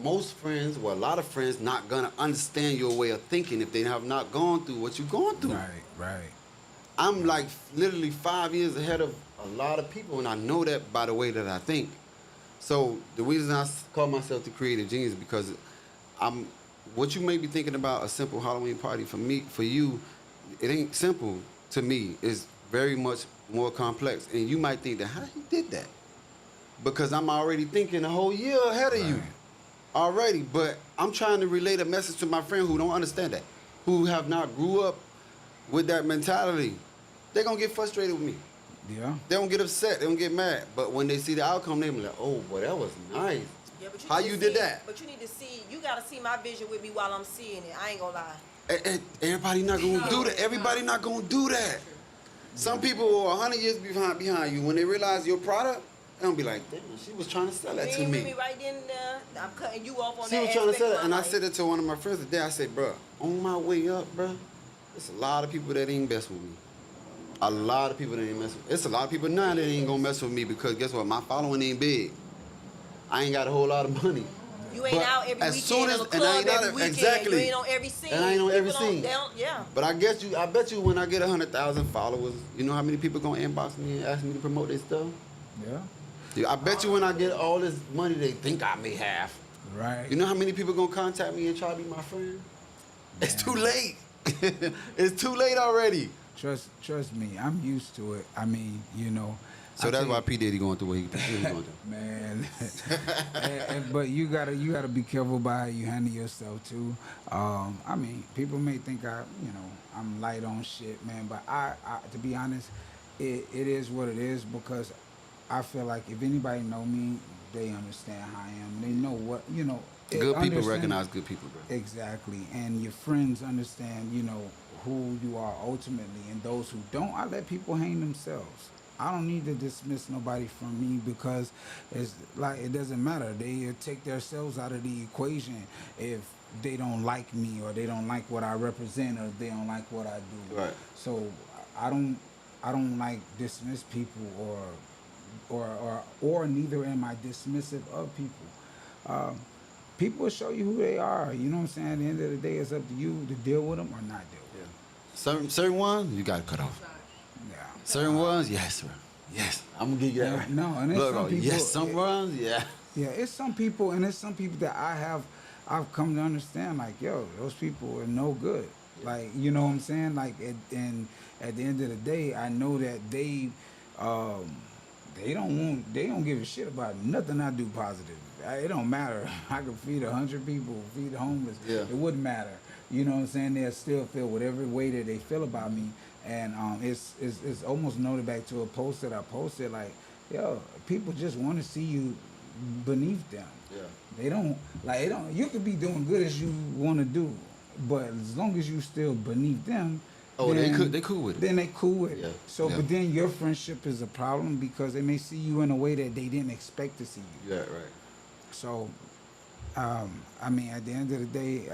most friends, well, a lot of friends, not gonna understand your way of thinking if they have not gone through what you're going through. Right. I'm like literally 5 years ahead of a lot of people, and I know that by the way that I think. So the reason I call myself the creative genius because I'm what you may be thinking about a simple Halloween party for you, it ain't simple to me. It's very much more complex, and you might think that how he did that because I'm already thinking a whole year ahead of you already. But I'm trying to relate a message to my friend who don't understand that, who have not grew up with that mentality. They're gonna get frustrated with me. Yeah. They don't get upset. They don't get mad. But when they see the outcome, they be like, "Oh, boy, that was nice." Yeah, but How need you to did see- that? But you need to see, you gotta see my vision with me while I'm seeing it. I ain't gonna lie. Everybody not gonna do that. Everybody not gonna do that. Some people are 100 years behind you. When they realize your product, they don't be like, "Damn, she was trying to sell that You to ain't with me." me right then and there. I'm cutting you off on She that was trying to aspect sell of it, my and I life. said it to one of my friends today. I said, "Bro, on my way up, bro, there's a lot of people that ain't mess with me. A lot of people that ain't mess with me. It's a lot of people now that ain't gonna mess with me because guess what? My following ain't big. I ain't got a whole lot of money. You ain't But out every as weekend soon in as- the and I club ain't out every of- weekend. exactly. You ain't on every scene. And I ain't on every People don't- scene. they don't- Yeah. But I bet you when I get 100,000 followers, you know how many people gonna inbox me and ask me to promote their stuff? Yeah. Yeah, I bet you when I get all this money they think I may have. Right. You know how many people gonna contact me and try to be my friend? It's too late. It's too late already. Trust me, I'm used to it. I mean, you know. So I that's think- why P Diddy going through what he going through. Man, but you gotta be careful about how you handle yourself too. I mean, people may think I'm light on shit, man, but I to be honest, it is what it is because I feel like if anybody know me, they understand how I am. They know what Good people understand- recognize good people, bro. Exactly, and your friends understand, who you are ultimately, and those who don't, I let people hang themselves. I don't need to dismiss nobody from me because it's like it doesn't matter. They take themselves out of the equation if they don't like me or they don't like what I represent or they don't like what I do. Right. So I don't like dismiss people or neither am I dismissive of people. People will show you who they are. You know what I'm saying? At the end of the day, it's up to you to deal with them or not deal with them. Certain ones you gotta cut off. Yeah. Certain ones, yes, sir. Yes, I'm gonna give you that. Yeah, right. no, and it's Look, some bro, people- yes, some ones, yeah. Yeah, it's some people, and it's some people that I've come to understand, like, yo, those people are no good. Like, you know what I'm saying? Like, and at the end of the day, I know that they don't give a shit about nothing I do positive. It don't matter. I could feed 100 people, feed the homeless. Yeah. It wouldn't matter. You know what I'm saying? They'll still feel whatever way that they feel about me. And it's almost noted back to a post that I posted, like, yo, people just want to see you beneath them. Yeah. They don't you could be doing good as you want to do, but as long as you still beneath them, Oh, then, they cool with it. Then they cool with it. Yeah, So, yeah. but then your friendship is a problem because they may see you in a way that they didn't expect to see you. Yeah, right. So, I mean, at the end of the day,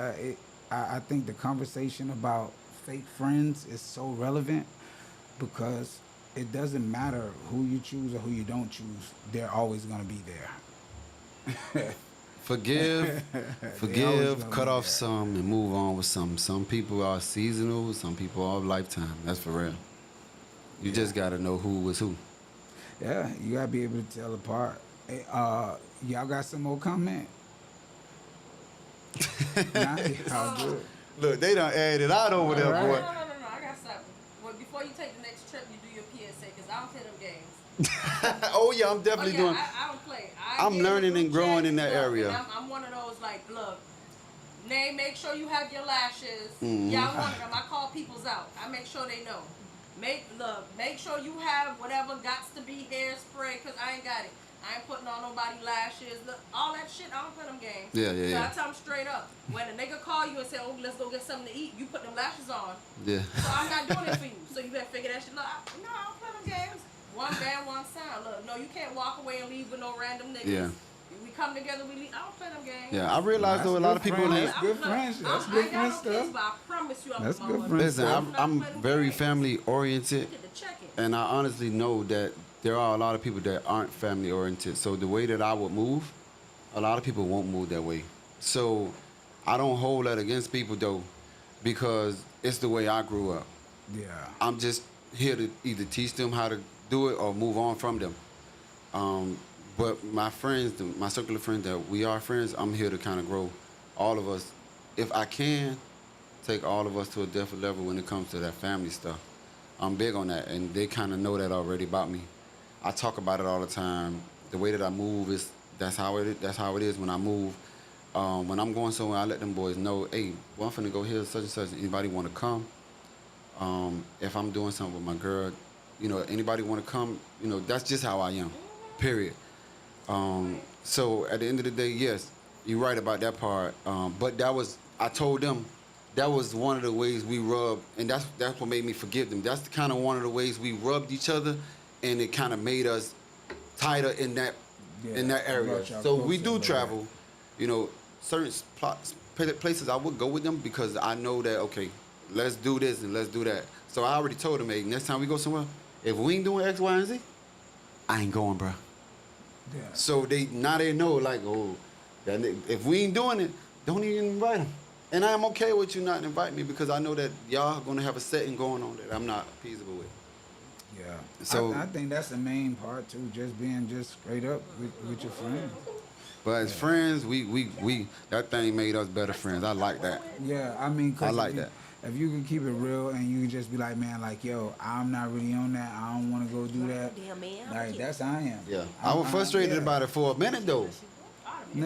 I think the conversation about fake friends is so relevant because it doesn't matter who you choose or who you don't choose. They're always going to be there. Forgive, always gonna cut be off there. some and move on with some. Some people are seasonal, some people are lifetime. That's for real. You just gotta know who is who. Yeah, you got to be able to tell apart. Hey, y'all got some more comment? Nah, y'all good. Look, they done aired it out over there, All boy. right. No. I got something. Well, before you take the next trip, you do your PSA because I don't play them games. Oh yeah, I'm definitely doing. I don't play. I'm learning and growing in that area. And I'm one of those like, look, Nay, make sure you have your lashes. Mm-hmm. Yeah, I'm one of them. I call people's out. I make sure they know. Make sure you have whatever gots to be hairspray because I ain't got it. I ain't putting on nobody lashes. Look, all that shit, I don't play them games. So I tell them straight up. When a nigga call you and say, oh, let's go get something to eat, you put them lashes on. Yeah. So I'm not doing it for you. So you better figure that shit out. No, I don't play them games. One band, one sound. Look, no, you can't walk away and leave with no random niggas. Yeah. We come together, we leave. I don't play them games. Yeah, I realize though a lot of people. That's good friendship. That's good friend stuff. But I promise you, I'm That's my good mother. friend Listen, stuff. I'm very family oriented, Get to check it. and I honestly know that there are a lot of people that aren't family oriented. So the way that I would move, a lot of people won't move that way. So I don't hold that against people though, because it's the way I grew up. Yeah. I'm just here to either teach them how to do it or move on from them. But my friends, my circle of friends that we are friends, I'm here to kind of grow all of us. If I can, take all of us to a different level when it comes to that family stuff. I'm big on that, and they kind of know that already about me. I talk about it all the time. The way that I move that's how it is when I move. When I'm going somewhere, I let them boys know, hey, well, I'm finna go here, such and such. Anybody want to come? If I'm doing something with my girl, anybody want to come? That's just how I am, period. So at the end of the day, yes, you're right about that part. But I told them, that was one of the ways we rubbed, and that's what made me forgive them. That's kind of one of the ways we rubbed each other, and it kind of made us tighter in that area. So we do travel, certain places I would go with them because I know that, okay, let's do this and let's do that. So I already told them, hey, next time we go somewhere, if we ain't doing X, Y, and Z, I ain't going, bro. Yeah. So they know, like, oh, if we ain't doing it, don't even invite them. And I'm okay with you not inviting me because I know that y'all gonna have a setting going on that I'm not appeasable with. Yeah. So I think that's the main part too, just being just straight up with your friends. But as friends, we that thing made us better friends. I like that. Yeah, I mean, I like that. If you can keep it real and you can just be like, man, like, yo, I'm not really on that. I don't want to go do that. Damn, man. Like, that's how I am. Yeah. I was frustrated about it for a minute though.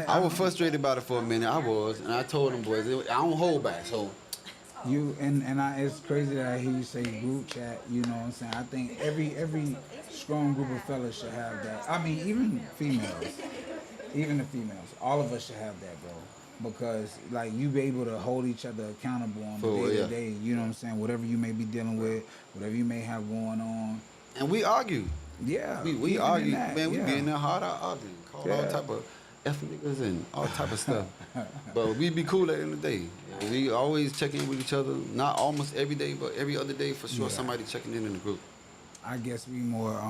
I was frustrated about it for a minute. I was, and I told them boys, I don't hold back. So It's crazy that I hear you say group chat. You know what I'm saying? I think every strong group of fellas should have that. I mean, even the females, all of us should have that, bro. Because like you be able to hold each other accountable on the day to day. You know what I'm saying? Whatever you may be dealing with, whatever you may have going on. And we argue. Yeah, we argue, man. We be in there hard out arguing, call all type of F niggas and all type of stuff. But we be cool at the end of the day. We always check in with each other. Not almost every day, but every other day for sure. Somebody checking in the group. I guess we more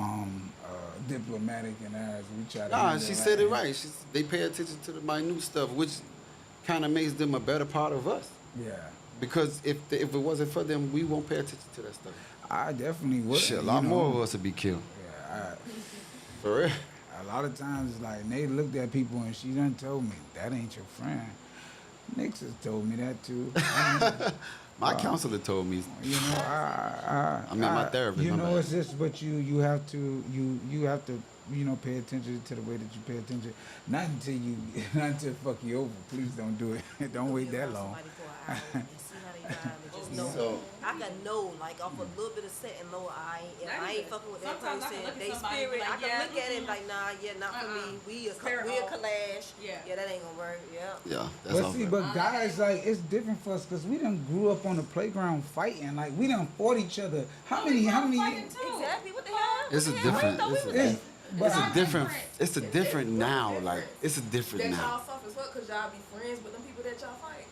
diplomatic in ours. We try to. Nah, she said it right. They pay attention to the minute stuff, which kind of makes them a better part of us. Yeah. Because if it wasn't for them, we won't pay attention to that stuff. I definitely would. Shit, a lot more of us would be killed. Yeah. For real. A lot of times, like, they looked at people and she done told me, that ain't your friend. Nix has told me that too. My counselor told me. You know, my therapist. You know, it's just, but you have to pay attention to the way that you pay attention. Not until fuck you over. Please don't do it. Don't wait that long. So I can know, like, off a little bit of set and low, I ain't fucking with that person. They spirit, I can look at it like, nah, not for me. We a clash. Yeah, that ain't gonna work. Yeah. But guys, like, it's different for us because we done grew up on the playground fighting. Like, we done fought each other. How many? Exactly. What the hell? It's a different. It's a different now. Like, it's a different That now. y'all soft as fuck because y'all be friends with them people that y'all fight.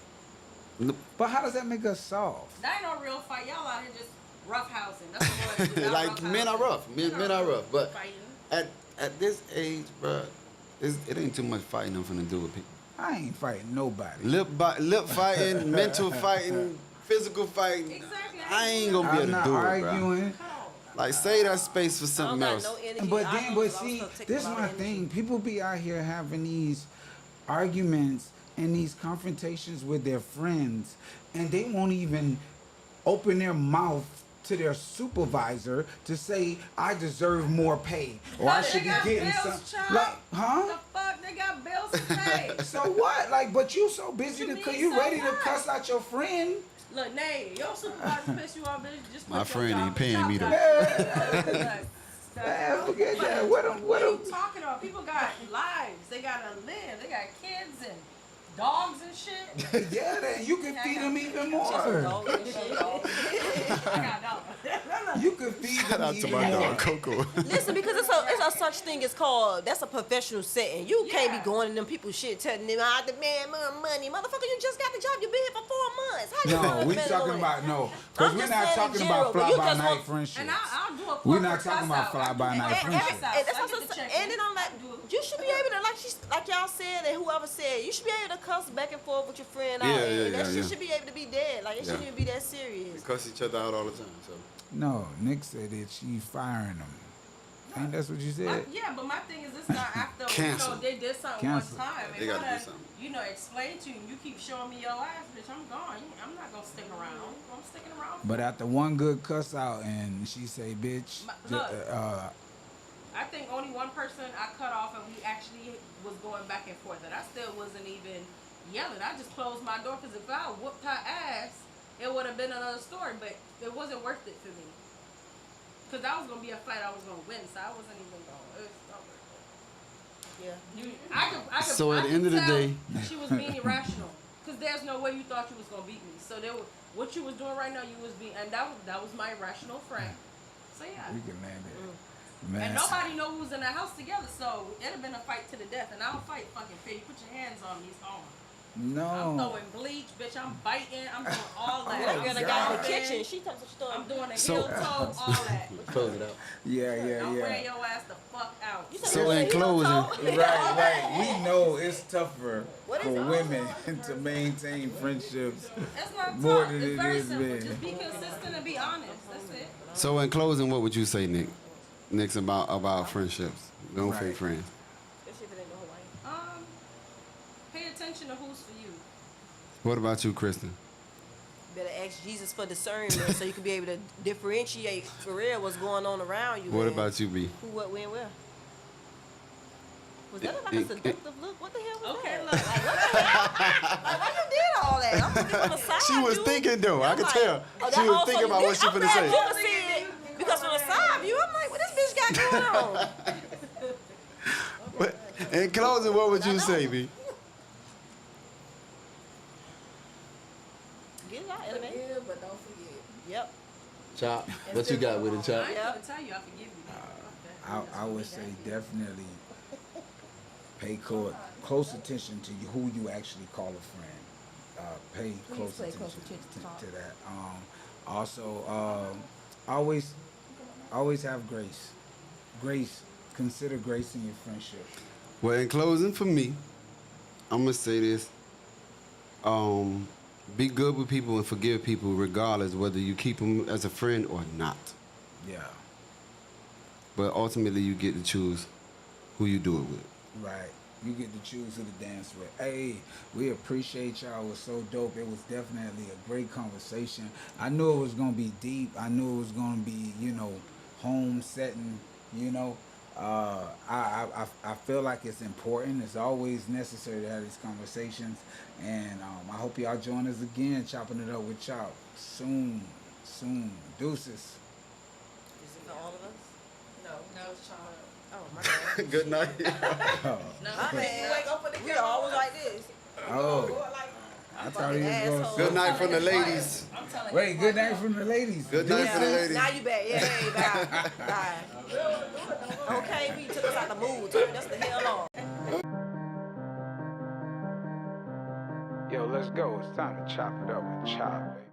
But how does that make us soft? That ain't no real fight. Y'all out here just roughhousing. That's what it is. Like, men are rough. Men are rough. But fighting. at this age, bro, it ain't too much fighting I'm finna do with people. I ain't fighting nobody. Lip fighting, mental fighting, physical fighting. Exactly. I ain't gonna be able to do it, bro. Arguing. Like, save that space for something else. But see, this is my thing. People be out here having these arguments in these confrontations with their friends, and they won't even open their mouth to their supervisor to say I deserve more pay or I should be getting some. Like, huh? The fuck, they got bills to pay. So what? Like, but you so busy What you to mean, you so ready to what? cuss out your friend? Look, Nay, your supervisor piss you off, bitch. Just My quit your friend job. ain't paying me Job though. done. Man, forget that. What are you talking about? People got lives. They gotta live. They got kids and dogs and shit. Yeah, then you can feed them even more. I got dogs. You can feed Shout them out to even my more. dog Coco. Listen, because it's a such thing as called, that's a professional setting. You can't be going in them people's shit telling them I demand more money. Motherfucker, you just got the job. You've been here for 4 months. How you No, gonna we demand talking money? about no, because I'm we're just not saying in talking general, about but fly you by just night want- friendships. And I'll do a We're not corporate talking cuss about out. fly by I do night corporate friendships. cuss outs. And that's I what get I'm the saying. check. And then I'm like, you should be able to, like y'all said, and whoever said, you should be able to cuss back and forth with your friend out. Yeah, And yeah, that shit yeah. should be able to be dead. Like, it shouldn't Yeah. even be that serious. We cuss each other out all the time. So No, Nick said that she firing them. Ain't that's what you said? Yeah, but my thing is, it's not after Cancel. they did something Cancel. one time. They If gotta I do something. explain to you, and you keep showing me your ass, bitch, I'm gone. I'm not gonna stick around. I'm sticking around. But after one good cuss out and she say, bitch, Look. I think only one person I cut off, and we actually was going back and forth, and I still wasn't even yelling. I just closed my door because if I whooped her ass, it would have been another story. But it wasn't worth it for me because that was gonna be a fight I was gonna win, so I wasn't even going. It was not worth it. Yeah. I could. So at the end of the tell day- she was being irrational because there's no way you thought you was gonna beat me. So what you was doing right now, you was being, and that was my irrational friend. So yeah. we can land it. And Man, nobody know who was in the house together, so it'd have been a fight to the death. And I don't fight fucking fair. Put your hands on me, it's on. I'm no. throwing bleach, bitch. I'm biting. I'm doing all that. That I'm girl that got in the stomping. kitchen. She told me she I'm doing a So- heel toe, all that. close it out. Yeah, I'm yeah, wearing yeah. your ass the fuck out. So in closing, Right. We know it's tougher What is for it? women to maintain friendships. That's not More tough. than It's it very is simple. men. Just be consistent and be honest. That's it. so in closing, what would you say, Nick? Next about friendships, no Right. fake friends. Especially if it ain't no Hawaiian. Pay attention to who's for you. What about you, Kristen? Better ask Jesus for discernment so you can be able to differentiate for real what's going on around you. What man. about you, B? Who, what, when, where? Was that like It- a seductive look? What the hell was Okay, that? look. Like, what the hell? Like, why you did all that? I'm looking from the side. She was view. thinking though. I I'm could like, tell. oh, She that was also thinking about you what did? she I'm finna glad say. you could see it because from the side view, I'm like, what this bitch got going on? But in closing, what would you say, B? Get it out, elevate. Forgive, but don't forget. Yep. Chop. What you got with it, I Chop? ain't Yeah. gonna tell you I forgive you. I would say definitely pay close attention to who you actually call a friend. Pay close pay attention, close attention to that. Also, always have grace. Consider grace in your friendship. Well, in closing, for me, I'm gonna say this. Be good with people and forgive people, regardless whether you keep them as a friend or not. Yeah, But ultimately, you get to choose who you do it with. right. You get to choose who to dance with. Hey, we appreciate y'all. It was so dope. It was definitely a great conversation. I knew it was gonna be deep. I knew it was gonna be, home setting. I feel like it's important. It's always necessary to have these conversations. And I hope y'all join us again, chopping it up with Chop. Soon. Deuces. Is it for all of us? No, it's Chop. Oh, my God. Good night. My bad. We always like this. Oh, I thought he was Asshole. going Good night from the ladies. I'm telling you. Wait, good night from the ladies. Good night for the ladies. Now you back. Yeah, hey, bye. Okay, we took us out the mood. Turn us the hell on. Yo, let's go. It's time to chop it up with Chop, baby.